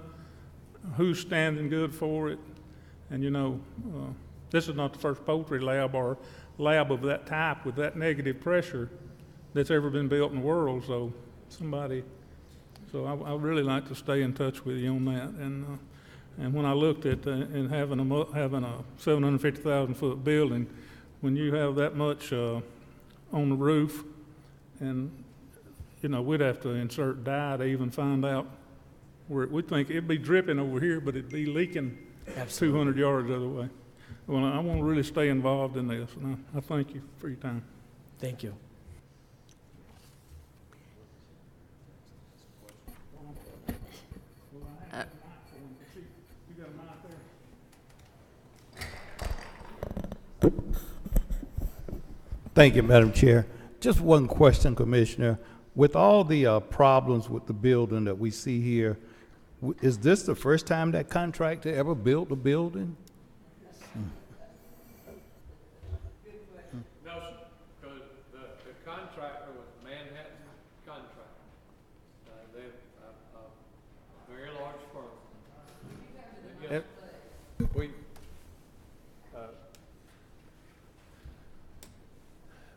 who's standing good for it. And this is not the first poultry lab or lab of that type with that negative pressure that's ever been built in the world. So I really like to stay in touch with you on that. And when I looked at and having a 750,000 foot building, when you have that much on the roof, and we'd have to insert dye to even find out where we think it'd be dripping over here, but it'd be leaking 200 yards the other way. Well, I want to really stay involved in this, and I thank you for your time. Thank you. Thank you, Madam Chair. Just one question, Commissioner. With all the problems with the building that we see here, is this the first time that contractor ever built a building? No, sir, because the contractor was Manhattan Contractor. They're a very large firm.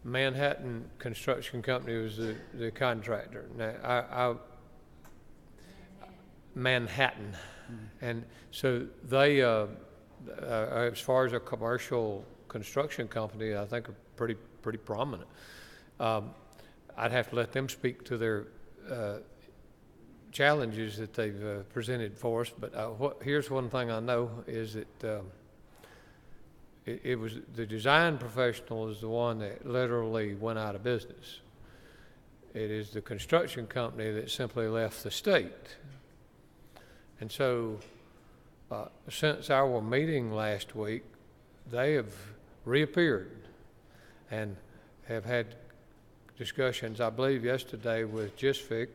Manhattan Construction Company was the contractor. Now, Manhattan. And so they, as far as a commercial construction company, I think are pretty prominent. I'd have to let them speak to their challenges that they've presented for us. But here's one thing I know is that it was the design professional is the one that literally went out of business. It is the construction company that simply left the state. And so since our meeting last week, they have reappeared and have had discussions, I believe yesterday with GSFIC,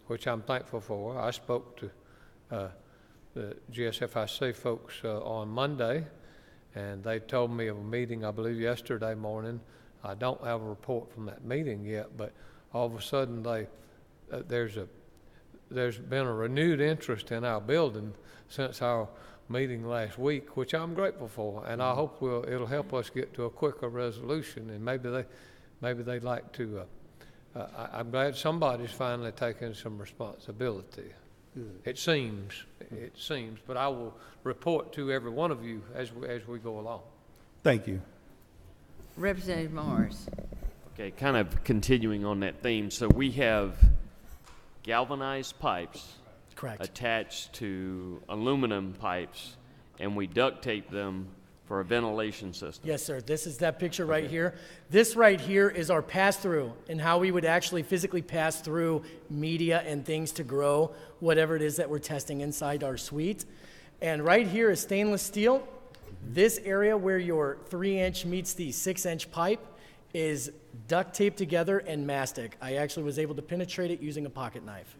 which I'm thankful for. I spoke to the GSFIC folks on Monday, and they told me of a meeting, I believe yesterday morning. I don't have a report from that meeting yet, but all of a sudden there's been a renewed interest in our building since our meeting last week, which I'm grateful for, and I hope it'll help us get to a quicker resolution. And maybe they'd like to. I'm glad somebody's finally taking some responsibility. Good. It seems, but I will report to every one of you as we go along. Thank you. Representative Morris. Okay, kind of continuing on that theme. So we have galvanized pipes Correct. attached to aluminum pipes, and we duct tape them for a ventilation system. Yes, sir. This is that picture right here. This right here is our pass-through and how we would actually physically pass through media and things to grow whatever it is that we're testing inside our suite. And right here is stainless steel. This area where your 3-inch meets the 6-inch pipe is duct taped together and mastic. I actually was able to penetrate it using a pocket knife.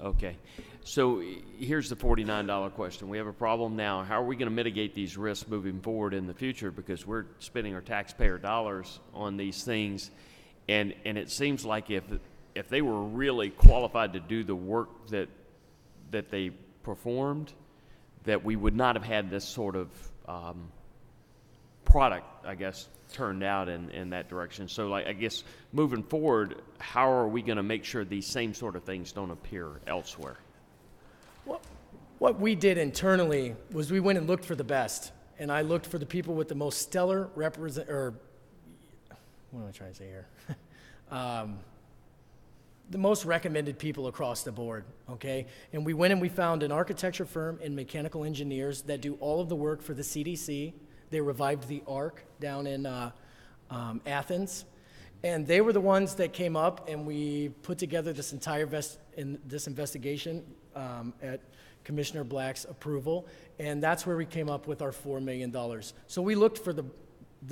Okay. So here's the $49 question. We have a problem now. How are we going to mitigate these risks moving forward in the future? Because we're spending our taxpayer dollars on these things. And it seems like if they were really qualified to do the work that they performed, that we would not have had this sort of product, I guess, turned out in that direction. So I guess moving forward, how are we going to make sure these same sort of things don't appear elsewhere? What we did internally was we went and looked for the best, and I looked for the people with the most stellar what am I trying to say here? The most recommended people across the board, okay? And we went and we found an architecture firm and mechanical engineers that do all of the work for the CDC. They revived the ARC down in Athens. And they were the ones that came up, and we put together this entire investigation at Commissioner Black's approval, and that's where we came up with our $4 million. So we looked for the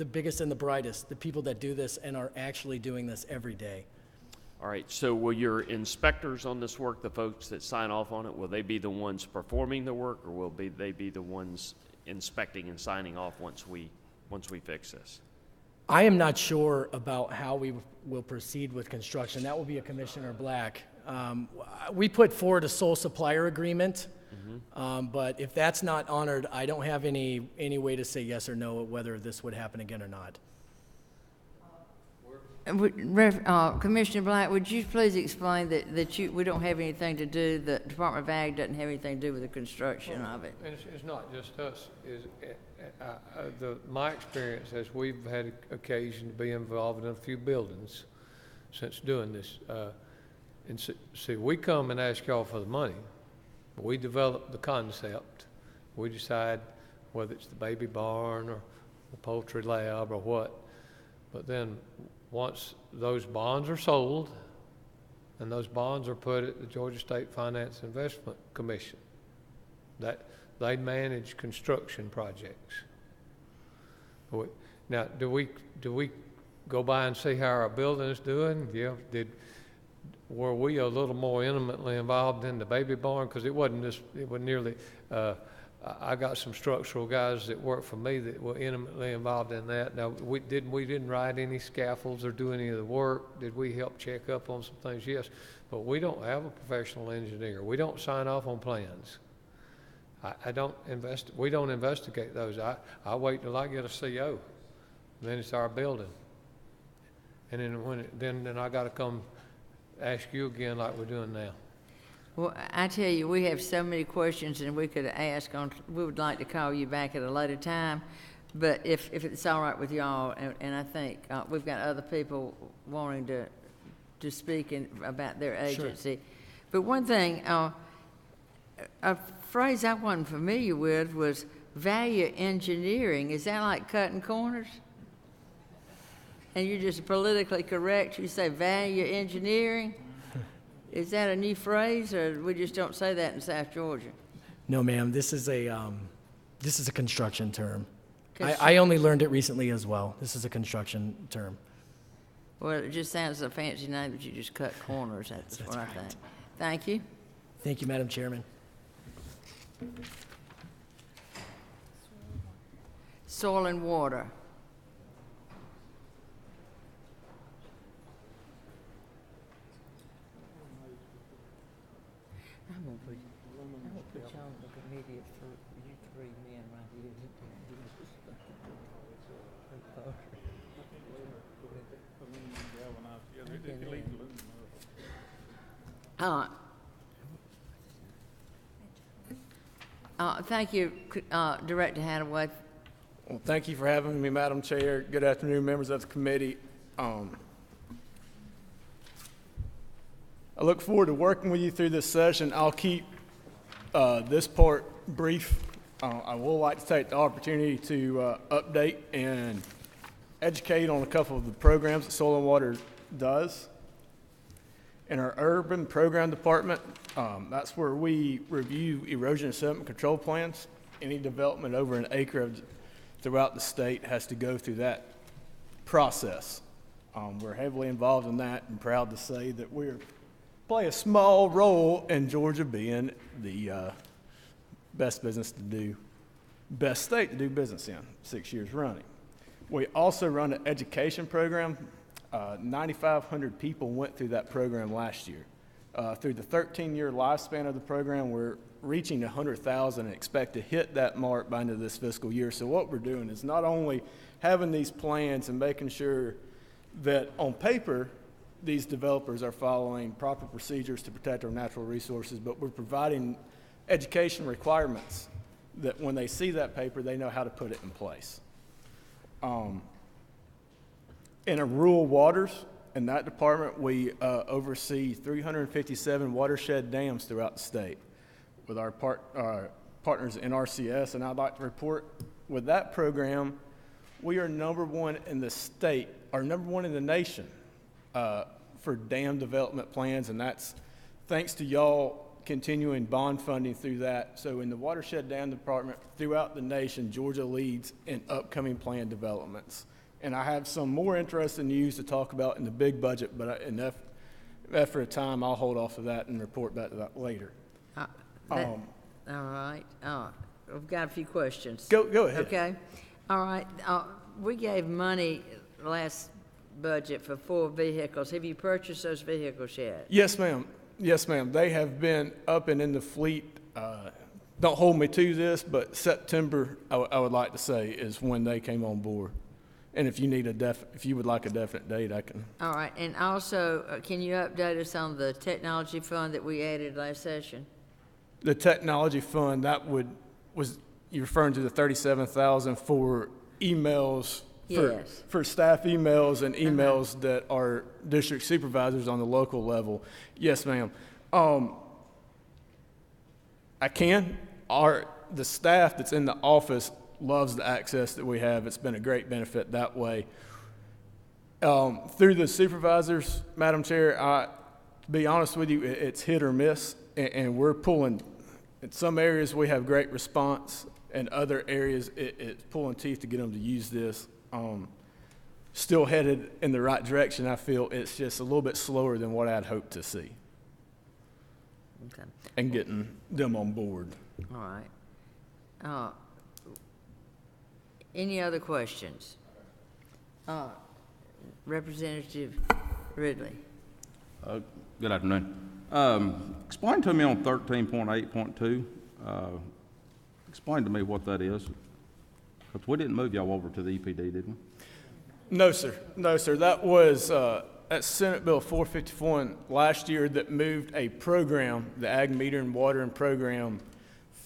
biggest and the brightest, the people that do this and are actually doing this every day. All right, so will your inspectors on this work, the folks that sign off on it, will they be the ones performing the work, or will they be the ones inspecting and signing off once we fix this? I am not sure about how we will proceed with construction. That will be a Commissioner Black. We put forward a sole supplier agreement But if that's not honored, I don't have any way to say yes or no whether this would happen again or not. Commissioner Black, would you please explain that we don't have anything to do, the Department of Ag doesn't have anything to do with the construction of it? And it's not just us. My experience is we've had occasion to be involved in a few buildings since doing this. And see, we come and ask y'all for the money. We develop the concept. We decide whether it's the baby barn or the poultry lab or what. But then once those bonds are sold, and those bonds are put at the Georgia State Finance Investment Commission, that they manage construction projects. Now, do we go by and see how our building is doing? Yeah. Were we a little more intimately involved in the baby barn? Because it wasn't nearly. I got some structural guys that work for me that were intimately involved in that. Now, we didn't write any scaffolds or do any of the work. Did we help check up on some things? Yes, but we don't have a professional engineer. We don't sign off on plans. We don't investigate those. I wait till I get a CO, then it's our building, and then then I got to come ask you again like we're doing now. Well, I tell you, we have so many questions and we could ask we would like to call you back at a later time, but if it's all right with y'all, and I think we've got other people wanting to speak about their agency. Sure. But one thing, a phrase I wasn't familiar with was value engineering. Is that like cutting corners? And you're just politically correct, you say value engineering? Is that a new phrase, or we just don't say that in South Georgia? No, ma'am. This is a construction term. I only learned it recently as well. This is a construction term. Well, it just sounds a fancy name, but you just cut corners. That's what right. I think. Thank you. Thank you, Madam Chairman. Soil and water. I'm gonna put y'all on the committee for you three men right here. Thank you, Director Hadaway. Well, thank you for having me, Madam Chair. Good afternoon, members of the committee. I look forward to working with you through this session. I'll keep this part brief. I will like to take the opportunity to update and educate on a couple of the programs that Soil and Water does. In our urban program department, that's where we review erosion and sediment control plans. Any development over an acre throughout the state has to go through that process. We're heavily involved in that and proud to say that we play a small role in Georgia being the best state to do business in 6 years running. We also run an education program. 9,500 people went through that program last year. Through the 13-year lifespan of the program, we're reaching 100,000 and expect to hit that mark by the end of this fiscal year. So what we're doing is not only having these plans and making sure that on paper these developers are following proper procedures to protect our natural resources, but we're providing education requirements that when they see that paper, they know how to put it in place. In our rural waters, in that department, we oversee 357 watershed dams throughout the state with our partners in RCS, and I'd like to report with that program, we are #1 in the state, or #1 in the nation for dam development plans, and that's thanks to y'all continuing bond funding through that. So in the watershed dam department throughout the nation, Georgia leads in upcoming plan developments. And I have some more interesting news to talk about in the big budget, but in effort of time, I'll hold off of that and report back to that later. All right. We've got a few questions. Go ahead. Okay. All right. We gave money last budget for 4 vehicles. Have you purchased those vehicles yet? Yes, ma'am. Yes, ma'am. They have been up and in the fleet don't hold me to this, but September, I would like to say, is when they came on board. And if you need if you would like a definite date, I can. All right, and also, can you update us on the technology fund that we added last session? The technology fund, was you referring to the 37,000 for emails? Yes. For staff emails and emails that are district supervisors on the local level. Yes, ma'am. I can. The staff that's in the office loves the access that we have. It's been a great benefit that way. Through the supervisors, Madam Chair, to be honest with you, it's hit or miss, and we're pulling. In some areas, we have great response. In other areas, it's pulling teeth to get them to use this. Still headed in the right direction, I feel. It's just a little bit slower than what I'd hoped to see. Okay. And getting them on board. All right. Any other questions? Representative Ridley. Good afternoon. Explain to me on 13.8.2, explain to me what that is. Because we didn't move y'all over to the EPD, did we? No, sir. No, sir. That was at Senate Bill 451 last year that moved a program, the Ag Metering, Watering Program,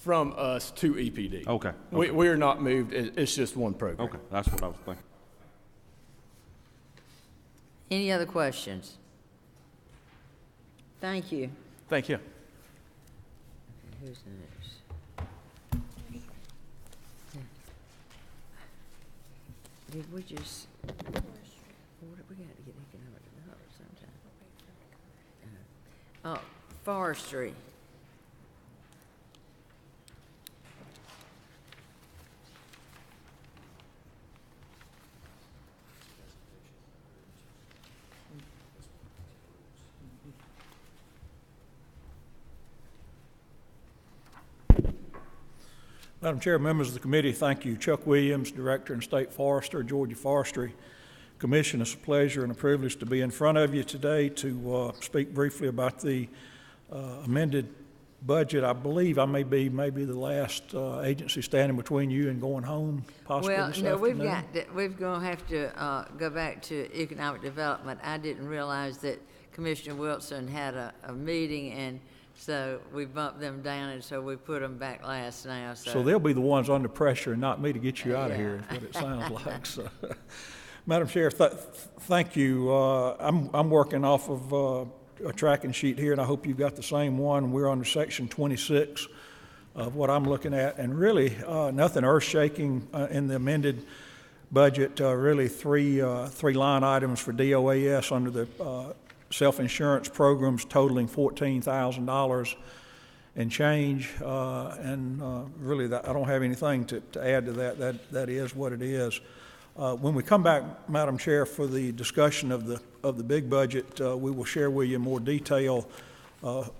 from us to EPD. Okay. We are not moved. It's just one program. Okay, that's what I was thinking. Any other questions? Thank you. Thank you. Who's next? Did we just, we got to get economic development sometime. Forestry. Madam Chair, members of the committee, thank you. Chuck Williams, Director and State Forester, Georgia Forestry Commission. It's a pleasure and a privilege to be in front of you today to speak briefly about the amended budget. I believe I may be the last agency standing between you and going home possibly this afternoon. We're going to have to go back to economic development. I didn't realize that Commissioner Wilson had a meeting, and so we bumped them down, and so we put them back last now. So they'll be the ones under pressure and not me to get you out of here, is what it sounds like. So, Madam Chair, thank you. I'm working off of a tracking sheet here, and I hope you've got the same one. We're under section 26 of what I'm looking at, and really nothing earth-shaking in the amended budget. Really three line items for DOAS under the self-insurance programs totaling $14,000 and change, and really I don't have anything to add to that. That is what it is. When we come back, Madam Chair, for the discussion of the big budget, we will share with you in more detail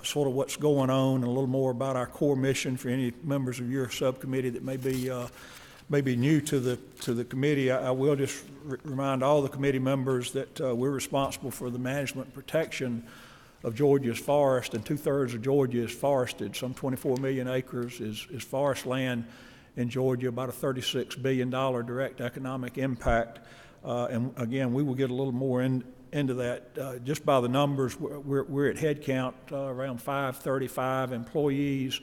sort of what's going on and a little more about our core mission for any members of your subcommittee that may be new to the committee. I will just remind all the committee members that we're responsible for the management and protection of Georgia's forest, and 2/3 of Georgia is forested. Some 24 million acres is forest land in Georgia, about a $36 billion direct economic impact. And again, we will get a little more into that. Just by the numbers, we're at head count around 535 employees.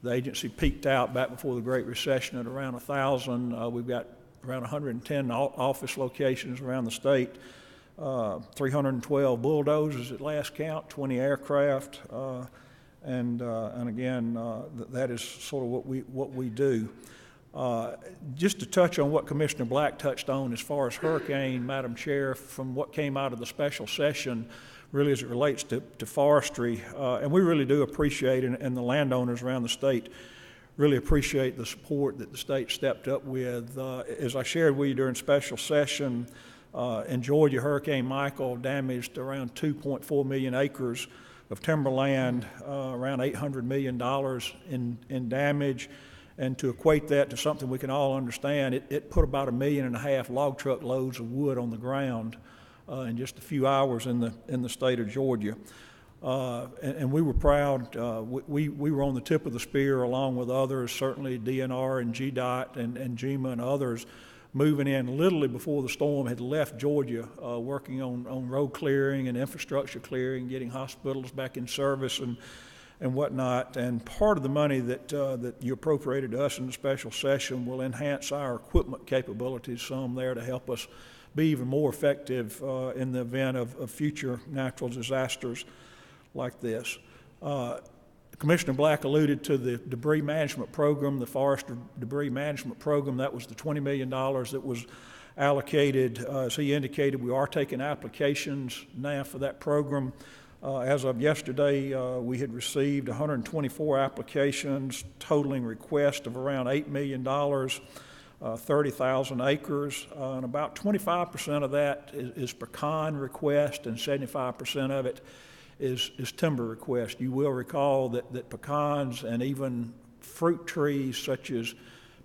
The agency peaked out back before the Great Recession at around 1,000. We've got around 110 office locations around the state, 312 bulldozers at last count, 20 aircraft, and again, that is sort of what we do. Just to touch on what Commissioner Black touched on as far as hurricane, Madam Chair, from what came out of the special session, really as it relates to forestry, and we really do appreciate, and the landowners around the state really appreciate the support that the state stepped up with. As I shared with you during special session, in Georgia, Hurricane Michael damaged around 2.4 million acres of timberland, around $800 million in damage. And to equate that to something we can all understand, it put about 1.5 million log truck loads of wood on the ground in just a few hours in the state of Georgia. And we were proud. We were on the tip of the spear along with others, certainly DNR and GDOT and GEMA and others, moving in literally before the storm had left Georgia, working on road clearing and infrastructure clearing, getting hospitals back in service and whatnot. And part of the money that you appropriated to us in the special session will enhance our equipment capabilities some there to help us be even more effective in the event of future natural disasters like this. Commissioner Black alluded to the debris management program, the forest debris management program. That was the $20 million that was allocated. As he indicated, we are taking applications now for that program. As of yesterday, we had received 124 applications, totaling requests of around $8 million, 30,000 acres, and about 25% of that is pecan request, and 75% of it is timber request. You will recall that pecans and even fruit trees such as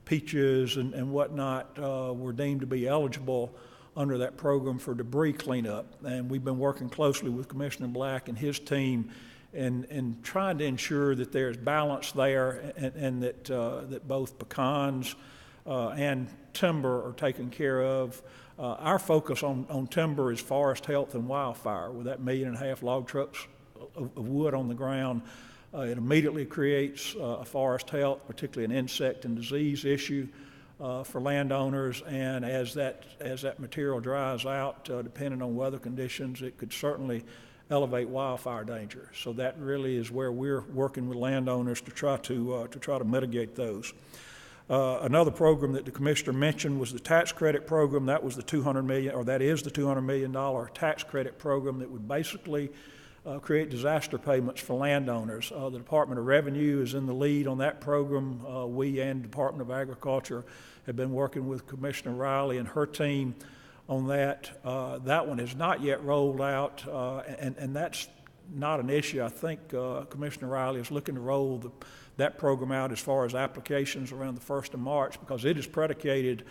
peaches and whatnot were deemed to be eligible under that program for debris cleanup. And we've been working closely with Commissioner Black and his team in trying to ensure that there's balance there and that both pecans and timber are taken care of. Our focus on timber is forest health and wildfire. With that 1.5 million log trucks of wood on the ground, it immediately creates a forest health, particularly an insect and disease issue for landowners. And as that material dries out, depending on weather conditions, it could certainly elevate wildfire danger. So that really is where we're working with landowners to try to mitigate those. Another program that the commissioner mentioned was the tax credit program. That was the $200 million tax credit program that would basically create disaster payments for landowners. The Department of Revenue is in the lead on that program. We and Department of Agriculture have been working with Commissioner Riley and her team on that. That one has not yet rolled out, and that's not an issue. I think Commissioner Riley is looking to roll that program out as far as applications around the 1st of March, because it is predicated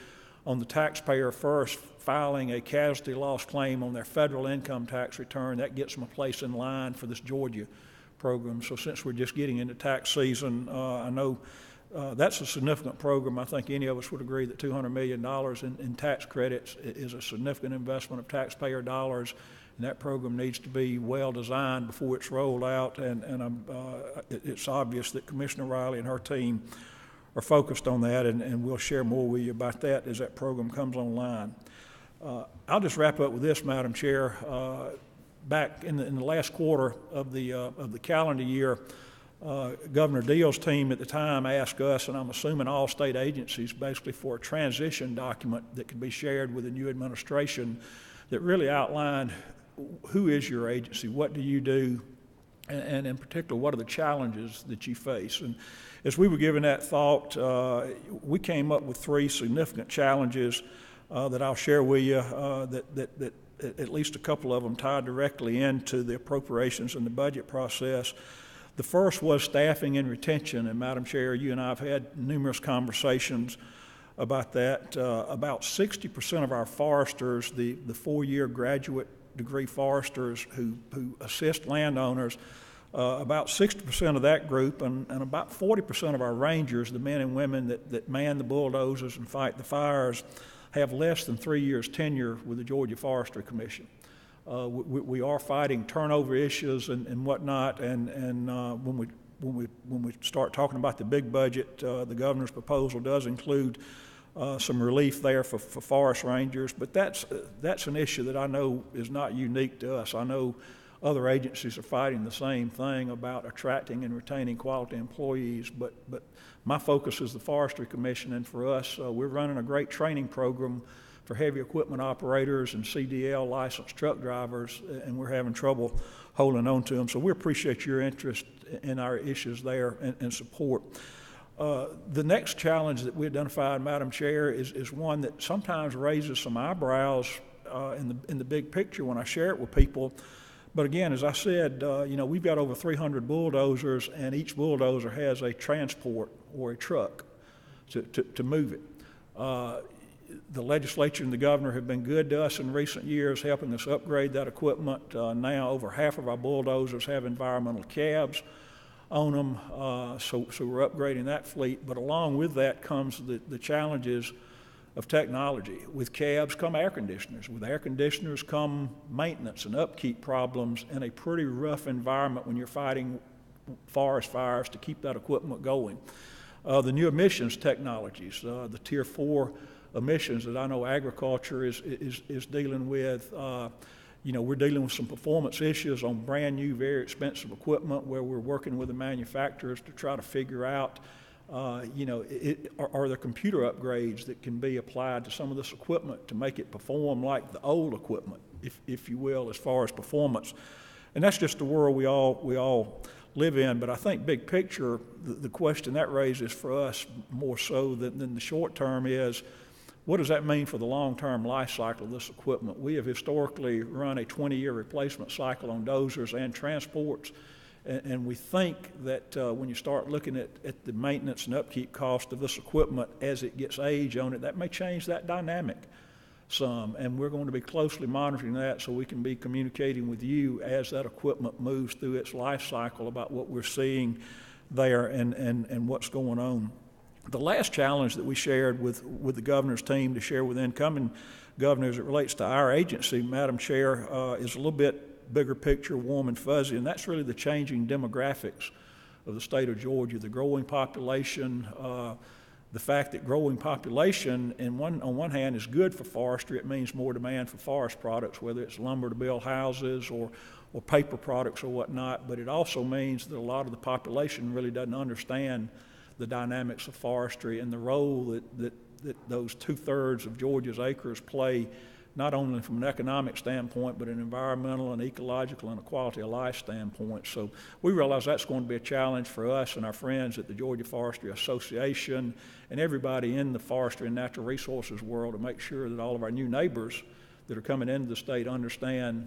on the taxpayer first filing a casualty loss claim on their federal income tax return. That gets them a place in line for this Georgia program. So since we're just getting into tax season, I know that's a significant program. I think any of us would agree that $200 million in tax credits is a significant investment of taxpayer dollars. And that program needs to be well designed before it's rolled out, and it's obvious that Commissioner Riley and her team are focused on that, and we'll share more with you about that as that program comes online. I'll just wrap up with this, Madam Chair. Back in the last quarter of the calendar year, Governor Deal's team at the time asked us, and I'm assuming all state agencies, basically for a transition document that could be shared with the new administration that really outlined who is your agency, what do you do, and in particular, what are the challenges that you face? And as we were giving that thought, we came up with 3 significant challenges that I'll share with you, that at least a couple of them tie directly into the appropriations and the budget process. The first was staffing and retention, and Madam Chair, you and I have had numerous conversations about that. About 60% of our foresters, the 4-year graduate degree foresters who assist landowners, about 60% of that group and about 40% of our rangers, the men and women that man the bulldozers and fight the fires, have less than 3 years tenure with the Georgia Forestry Commission. We are fighting turnover issues and whatnot, and when we start talking about the big budget, the governor's proposal does include some relief there for forest rangers, but that's an issue that I know is not unique to us. I know other agencies are fighting the same thing about attracting and retaining quality employees, but my focus is the Forestry Commission, and for us, we're running a great training program for heavy equipment operators and CDL licensed truck drivers, and we're having trouble holding on to them. So we appreciate your interest in our issues there and support. The next challenge that we identified, Madam Chair, is one that sometimes raises some eyebrows in the big picture when I share it with people. But again, as I said, we've got over 300 bulldozers, and each bulldozer has a transport or a truck to move it. the legislature and the governor have been good to us in recent years, helping us upgrade that equipment. Now over half of our bulldozers have environmental cabs on them, so we're upgrading that fleet. But along with that comes the challenges of technology. With cabs come air conditioners. With air conditioners come maintenance and upkeep problems in a pretty rough environment when you're fighting forest fires to keep that equipment going. The new emissions technologies, the Tier 4 emissions that I know agriculture is dealing with. We're dealing with some performance issues on brand new, very expensive equipment where we're working with the manufacturers to try to figure out, are there computer upgrades that can be applied to some of this equipment to make it perform like the old equipment, if you will, as far as performance. And that's just the world we all live in. But I think big picture, the question that raises for us more so than the short term is, what does that mean for the long-term life cycle of this equipment? We have historically run a 20-year replacement cycle on dozers and transports, and we think that when you start looking at the maintenance and upkeep cost of this equipment as it gets age on it, that may change that dynamic some, and we're going to be closely monitoring that so we can be communicating with you as that equipment moves through its life cycle about what we're seeing there and what's going on. The last challenge that we shared with the governor's team to share with incoming governors as it relates to our agency, Madam Chair, is a little bit bigger picture, warm and fuzzy, and that's really the changing demographics of the state of Georgia, the growing population, the fact that growing population on one hand is good for forestry. It means more demand for forest products, whether it's lumber to build houses or paper products or whatnot, but it also means that a lot of the population really doesn't understand the dynamics of forestry and the role that those 2/3 of Georgia's acres play, not only from an economic standpoint, but an environmental and ecological and a quality of life standpoint. So we realize that's going to be a challenge for us and our friends at the Georgia Forestry Association and everybody in the forestry and natural resources world to make sure that all of our new neighbors that are coming into the state understand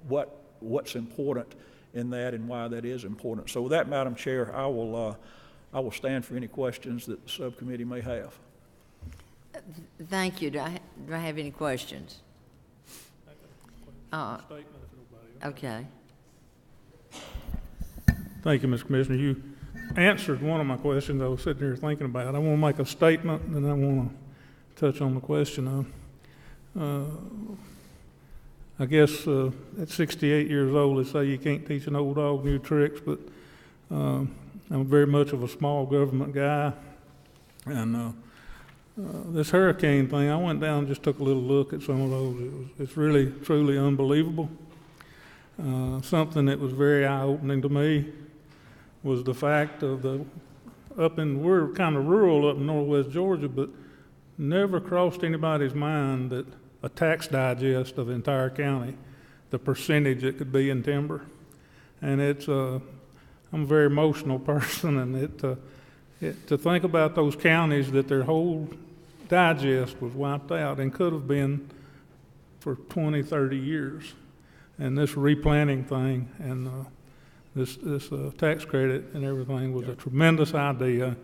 what's important in that and why that is important. So with that, Madam Chair, I will stand for any questions that the subcommittee may have. Thank you. Do I have any questions? Okay. Thank you, Mr. Commissioner. You answered one of my questions I was sitting here thinking about. I want to make a statement, and I want to touch on the question. I guess at 68 years old, they say you can't teach an old dog new tricks, but I'm very much of a small government guy, and this hurricane thing, I went down and just took a little look at some of those. It's really, truly unbelievable. Something that was very eye-opening to me was the fact of we're kind of rural up in northwest Georgia, but never crossed anybody's mind that a tax digest of the entire county, the percentage it could be in timber. And I'm a very emotional person, and to think about those counties that their whole digest was wiped out and could have been for 20, 30 years. And this replanting thing and this tax credit and everything was a tremendous idea.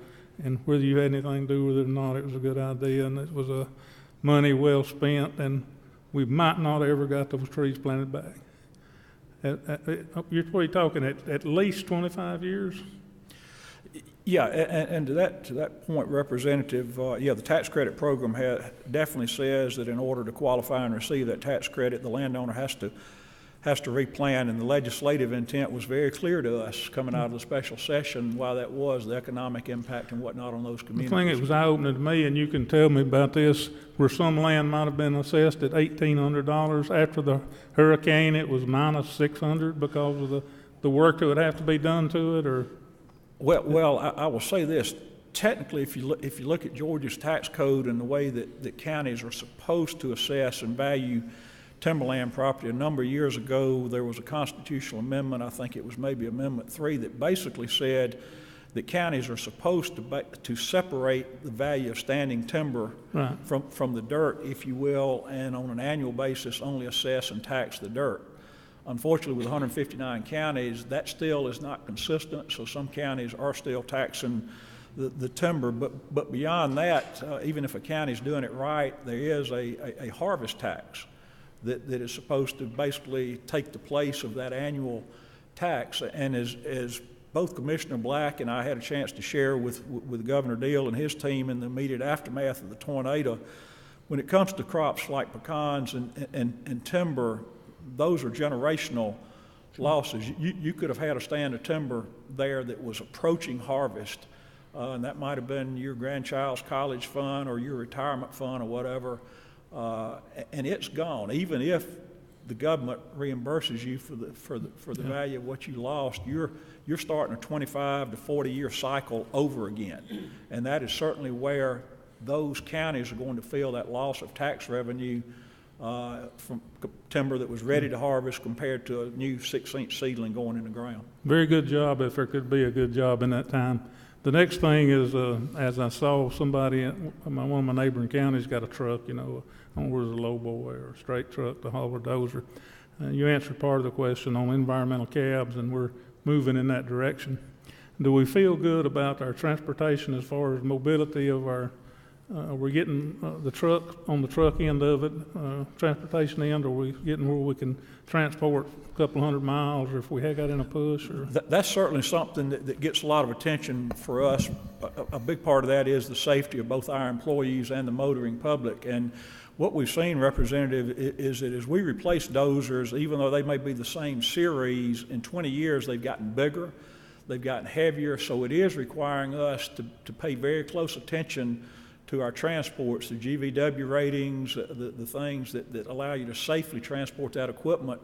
And whether you had anything to do with it or not, it was a good idea, and it was money well spent, and we might not have ever got those trees planted back. What are you talking, at least 25 years? Yeah, and to that point, Representative, the tax credit program definitely says that in order to qualify and receive that tax credit, the landowner has to replant, and the legislative intent was very clear to us coming out of the special session why that was, the economic impact and whatnot on those communities. The thing that was eye-opening to me, and you can tell me about this, where some land might have been assessed at $1,800 after the hurricane, it was minus $600 because of the work that would have to be done to it, or? Well, I will say this. Technically, if you look at Georgia's tax code and the way that counties are supposed to assess and value timberland property, a number of years ago there was a constitutional amendment, I think it was maybe Amendment 3, that basically said that counties are supposed to separate the value of standing timber right. from the dirt, if you will, and on an annual basis only assess and tax the dirt. Unfortunately, with 159 counties, that still is not consistent, so some counties are still taxing the timber. But beyond that, even if a county's doing it right, there is a harvest tax that is supposed to basically take the place of that annual tax. And as both Commissioner Black and I had a chance to share with Governor Deal and his team in the immediate aftermath of the tornado, when it comes to crops like pecans and timber, those are generational losses. You could have had a stand of timber there that was approaching harvest, and that might have been your grandchild's college fund or your retirement fund or whatever, and it's gone. Even if the government reimburses you for the value of what you lost, you're starting a 25 to 40 year cycle over again, and that is certainly where those counties are going to feel that loss of tax revenue from timber that was ready to harvest compared to a new 6-inch seedling going in the ground. Very good job, if there could be a good job in that time. The next thing is, as I saw somebody, one of my neighboring counties got a truck, I don't know whether it's a low boy or a straight truck, the hauler dozer. You answered part of the question on environmental cabs, and we're moving in that direction. Do we feel good about our transportation as far as mobility of our, we're getting the truck on the truck end of it, transportation end, or are we getting where we can transport a couple hundred miles, or if we had got in a push? Or That's certainly something that gets a lot of attention for us. A big part of that is the safety of both our employees and the motoring public. And what we've seen, Representative, is that as we replace dozers, even though they may be the same series, in 20 years they've gotten bigger, they've gotten heavier, so it is requiring us to pay very close attention to our transports, the GVW ratings, the things that allow you to safely transport that equipment.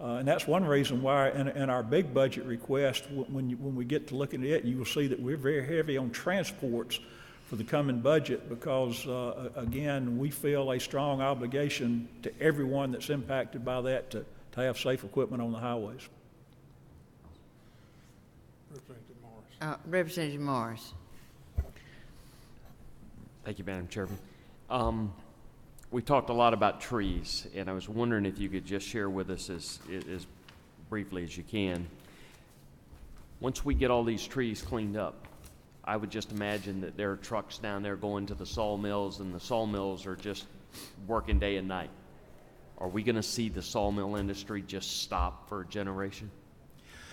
And that's one reason why in our big budget request, when we get to looking at it, you will see that we're very heavy on transports for the coming budget because, again, we feel a strong obligation to everyone that's impacted by that to have safe equipment on the highways. Representative Morris. Thank you, Madam Chairman. We talked a lot about trees, and I was wondering if you could just share with us as briefly as you can. Once we get all these trees cleaned up, I would just imagine that there are trucks down there going to the sawmills, and the sawmills are just working day and night. Are we going to see the sawmill industry just stop for a generation?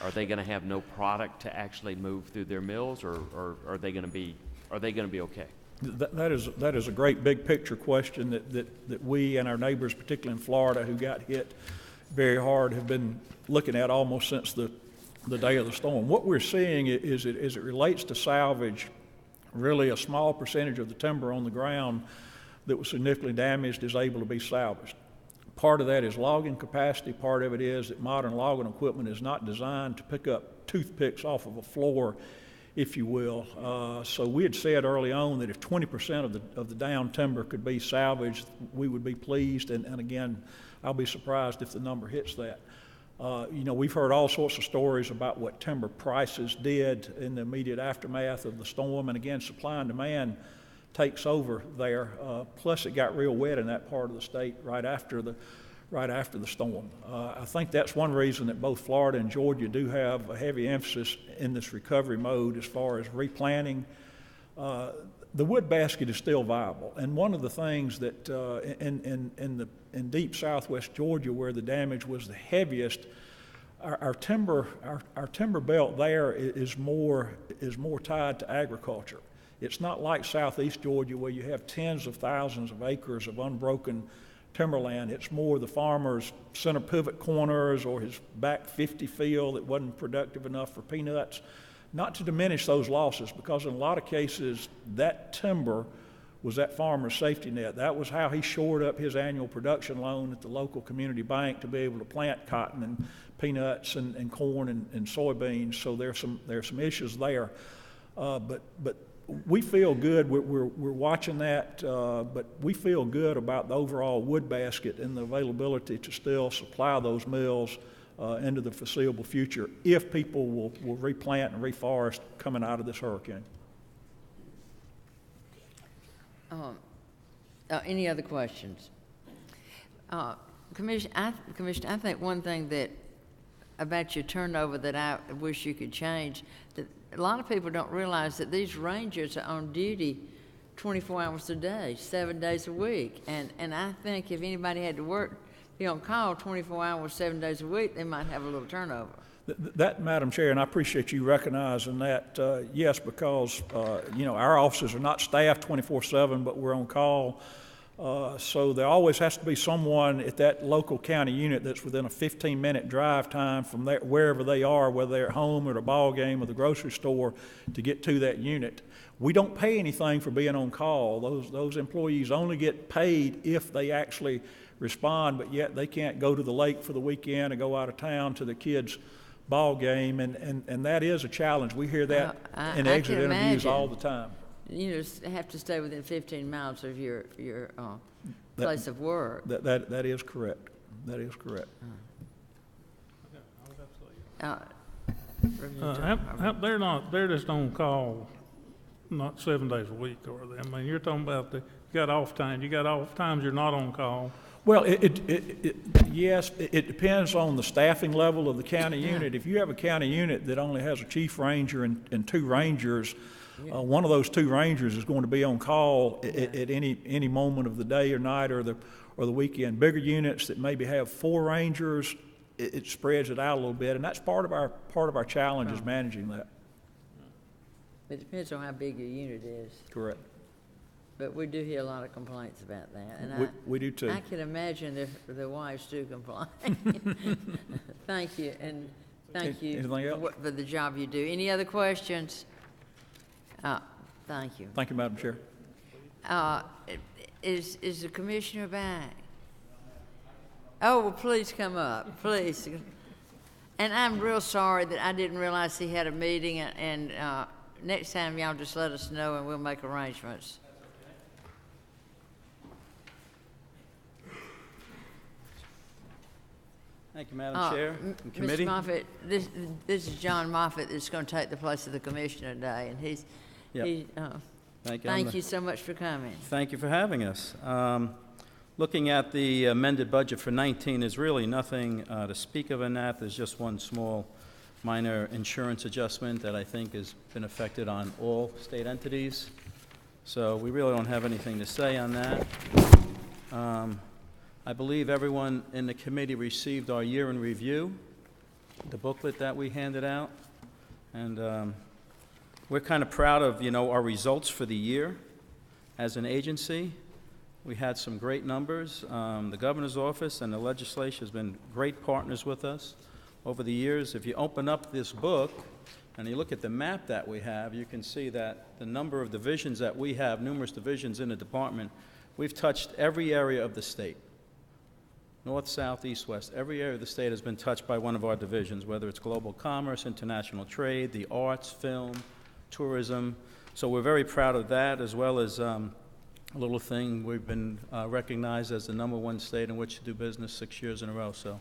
Are they going to have no product to actually move through their mills, or are they going to be okay? That is a great big picture question that we and our neighbors, particularly in Florida, who got hit very hard, have been looking at almost since the day of the storm. What we're seeing is as it relates to salvage, really a small percentage of the timber on the ground that was significantly damaged is able to be salvaged. Part of that is logging capacity. Part of it is that modern logging equipment is not designed to pick up toothpicks off of a floor, if you will. So we had said early on that if 20% of the down timber could be salvaged, we would be pleased. And again, I'll be surprised if the number hits that. We've heard all sorts of stories about what timber prices did in the immediate aftermath of the storm. And again, supply and demand takes over there. Plus, it got real wet in that part of the state right after the storm. I think that's one reason that both Florida and Georgia do have a heavy emphasis in this recovery mode as far as replanting. The wood basket is still viable, and one of the things that in deep southwest Georgia, where the damage was the heaviest, our timber belt there is more tied to agriculture. It's not like southeast Georgia where you have tens of thousands of acres of unbroken timberland. It's more the farmer's center pivot corners or his back 50 field that wasn't productive enough for peanuts. Not to diminish those losses, because in a lot of cases that timber was that farmer's safety net. That was how he shored up his annual production loan at the local community bank to be able to plant cotton and peanuts and corn and soybeans. So there's some issues there, but we feel good. We're watching that, but we feel good about the overall wood basket and the availability to still supply those mills into the foreseeable future if people will replant and reforest coming out of this hurricane. Any other questions? Commissioner, I think one thing that about your turnover that I wish you could change. That a lot of people don't realize that these rangers are on duty 24 hours a day, 7 days a week. And I think if anybody had to be on call 24 hours, 7 days a week, they might have a little turnover. That, Madam Chair, and I appreciate you recognizing that, yes, because, our offices are not staffed 24/7, but we're on call. So there always has to be someone at that local county unit that's within a 15-minute drive time from there, wherever they are, whether they're at home or at a ball game or the grocery store, to get to that unit. We don't pay anything for being on call. Those employees only get paid if they actually respond, but yet they can't go to the lake for the weekend or go out of town to the kids' ball game, and that is a challenge. We hear that in exit interviews all the time. You just have to stay within 15 miles of your place of work. That is correct. That is correct. They're just on call, not 7 days a week, are they? I mean, you're talking about you got off time. You got off times you're not on call. Well, yes, it depends on the staffing level of the county unit. If you have a county unit that only has a chief ranger and 2 rangers, one of those 2 rangers is going to be on call at any moment of the day or night or the weekend. Bigger units that maybe have 4 rangers, it spreads it out a little bit, and that's part of our challenge is managing that. It depends on how big your unit is. Correct. But we do hear a lot of complaints about that, and we do too. I can imagine if the wives do complain. Thank you, and thank you for the job you do. Any other questions? Thank you. Thank you, Madam Chair. Is the commissioner back? Oh, well, please come up, please. And I'm real sorry that I didn't realize he had a meeting, and next time y'all just let us know and we'll make arrangements. Thank you, Madam Chair and Committee. Mr. Moffitt, this is John Moffitt that's going to take the place of the commissioner today, and thank you so much for coming. Thank you for having us. Looking at the amended budget for 19, is really nothing to speak of in that. There's just one small minor insurance adjustment that I think has been affected on all state entities. So we really don't have anything to say on that. I believe everyone in the committee received our year in review, the booklet that we handed out. And we're kind of proud of, our results for the year as an agency. We had some great numbers. The governor's office and the legislature has been great partners with us over the years. If you open up this book and you look at the map that we have, you can see that the number of divisions that we have, numerous divisions in the department, we've touched every area of the state. North, south, east, west, every area of the state has been touched by one of our divisions, whether it's global commerce, international trade, the arts, film, tourism. So we're very proud of that, as well as a little thing, we've been recognized as the #1 state in which to do business 6 years in a row. So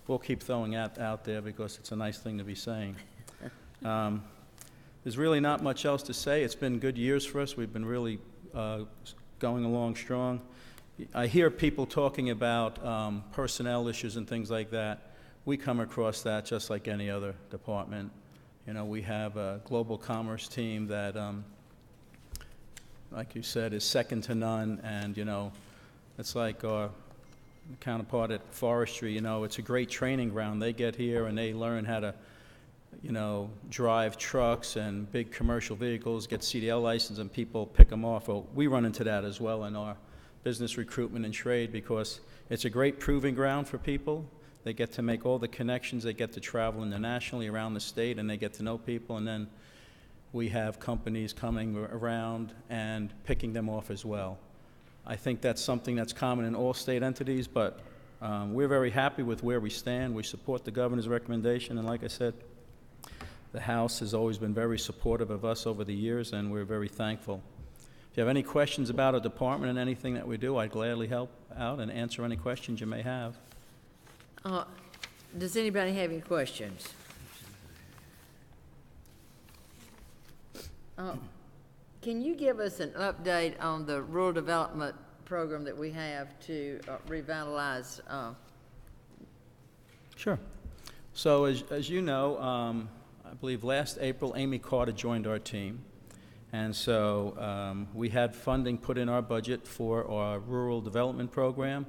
we'll keep throwing that out there because it's a nice thing to be saying. There's really not much else to say. It's been good years for us. We've been really going along strong. I hear people talking about personnel issues and things like that. We come across that just like any other department. We have a global commerce team that, like you said, is second to none. And, it's like our counterpart at forestry. It's a great training ground. They get here and they learn how to, drive trucks and big commercial vehicles, get CDL license, and people pick them off. Well, we run into that as well in our business recruitment and trade because it's a great proving ground for people. They get to make all the connections. They get to travel internationally around the state, and they get to know people. And then we have companies coming around and picking them off as well. I think that's something that's common in all state entities, but we're very happy with where we stand. We support the governor's recommendation, and like I said, the House has always been very supportive of us over the years, and we're very thankful. If you have any questions about a department and anything that we do, I'd gladly help out and answer any questions you may have. Does anybody have any questions? Can you give us an update on the rural development program that we have to revitalize? Sure. So as you know, I believe last April, Amy Carter joined our team. And so we had funding put in our budget for our rural development program.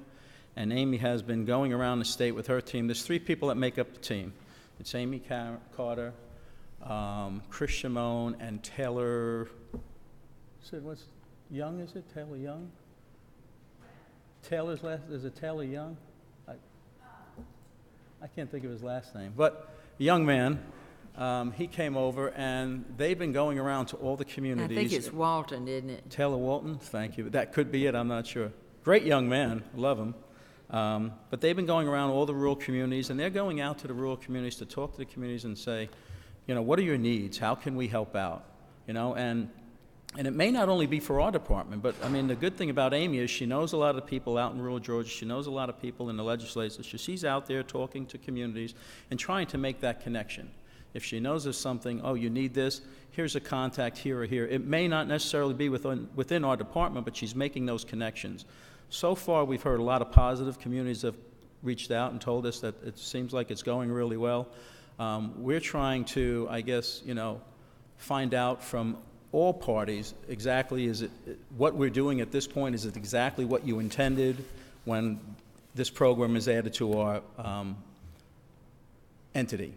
And Amy has been going around the state with her team. There's 3 people that make up the team. It's Amy Carter, Chris Shimon, and Taylor, what's Young, is it? Taylor Young? Taylor's last, is it Taylor Young? I can't think of his last name. But a young man, he came over, and they've been going around to all the communities. I think it's Walton, isn't it? Taylor Walton, thank you. That could be it, I'm not sure. Great young man, love him. But they've been going around all the rural communities, and they're going out to the rural communities to talk to the communities and say, you know, what are your needs? How can we help out? You know, and it may not only be for our department, but I mean, the good thing about Amy is she knows a lot of people out in rural Georgia. She knows a lot of people in the legislature. She's out there talking to communities and trying to make that connection. If she knows of something, oh, you need this, here's a contact here or here. It may not necessarily be within our department, but she's making those connections. So far, we've heard a lot of positive. Communities have reached out and told us that it seems like it's going really well. We're trying to, I guess, you know, find out from all parties exactly what we're doing at this point. Is it exactly what you intended when this program is added to our entity?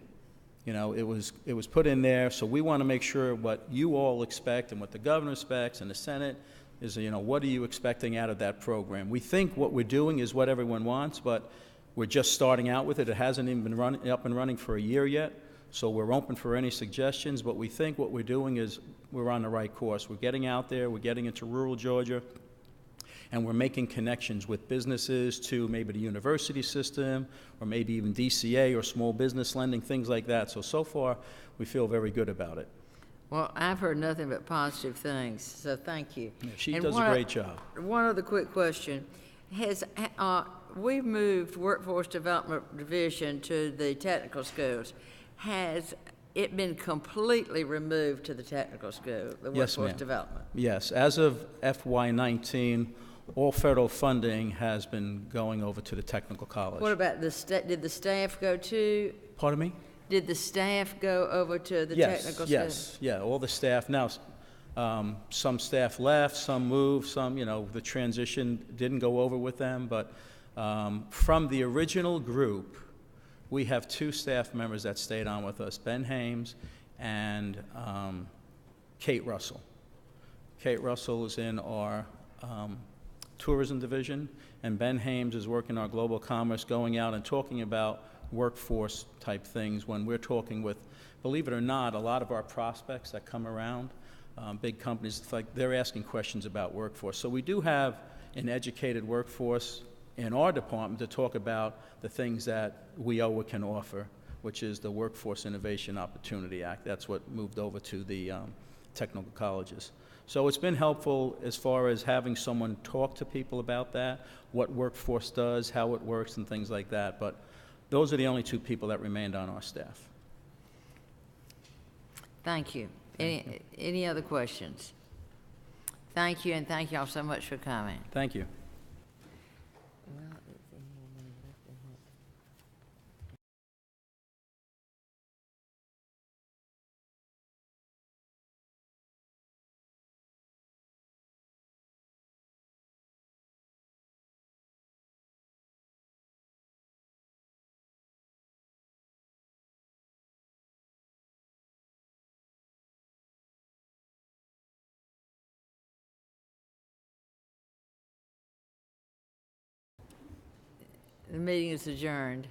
You know, it was put in there, so we want to make sure what you all expect and what the governor expects and the Senate is, you know, what are you expecting out of that program? We think what we're doing is what everyone wants, but we're just starting out with it. It hasn't even been up and running for a year yet, so we're open for any suggestions, but we think what we're doing is we're on the right course. We're getting out there, we're getting into rural Georgia, and we're making connections with businesses to maybe the university system, or maybe even DCA or small business lending, things like that. So far, we feel very good about it. Well, I've heard nothing but positive things, so thank you. Yeah, she And does a great job. One other quick question. We've moved Workforce Development Division to the technical schools. Has it been completely removed to the technical school, the Yes, workforce ma'am. development? Yes, as of FY19, all federal funding has been going over to the technical college. What about did the staff go to? Pardon me? Did the staff go over to the technical school? Yes, yeah, all the staff. Now, some staff left, some moved, some, you know, the transition didn't go over with them, but from the original group, we have 2 staff members that stayed on with us, Ben Hames and Kate Russell. Kate Russell is in our tourism division, and Ben Hames is working our global commerce, going out and talking about workforce type things when we're talking with, believe it or not, a lot of our prospects that come around, big companies, it's like they're asking questions about workforce. So we do have an educated workforce in our department to talk about the things that WIOA can offer, which is the Workforce Innovation Opportunity Act. That's what moved over to the technical colleges. So it's been helpful as far as having someone talk to people about that, what workforce does, how it works, and things like that. But those are the only 2 people that remained on our staff. Thank you. Any other questions? Thank you, and thank y'all so much for coming. Thank you. The meeting is adjourned.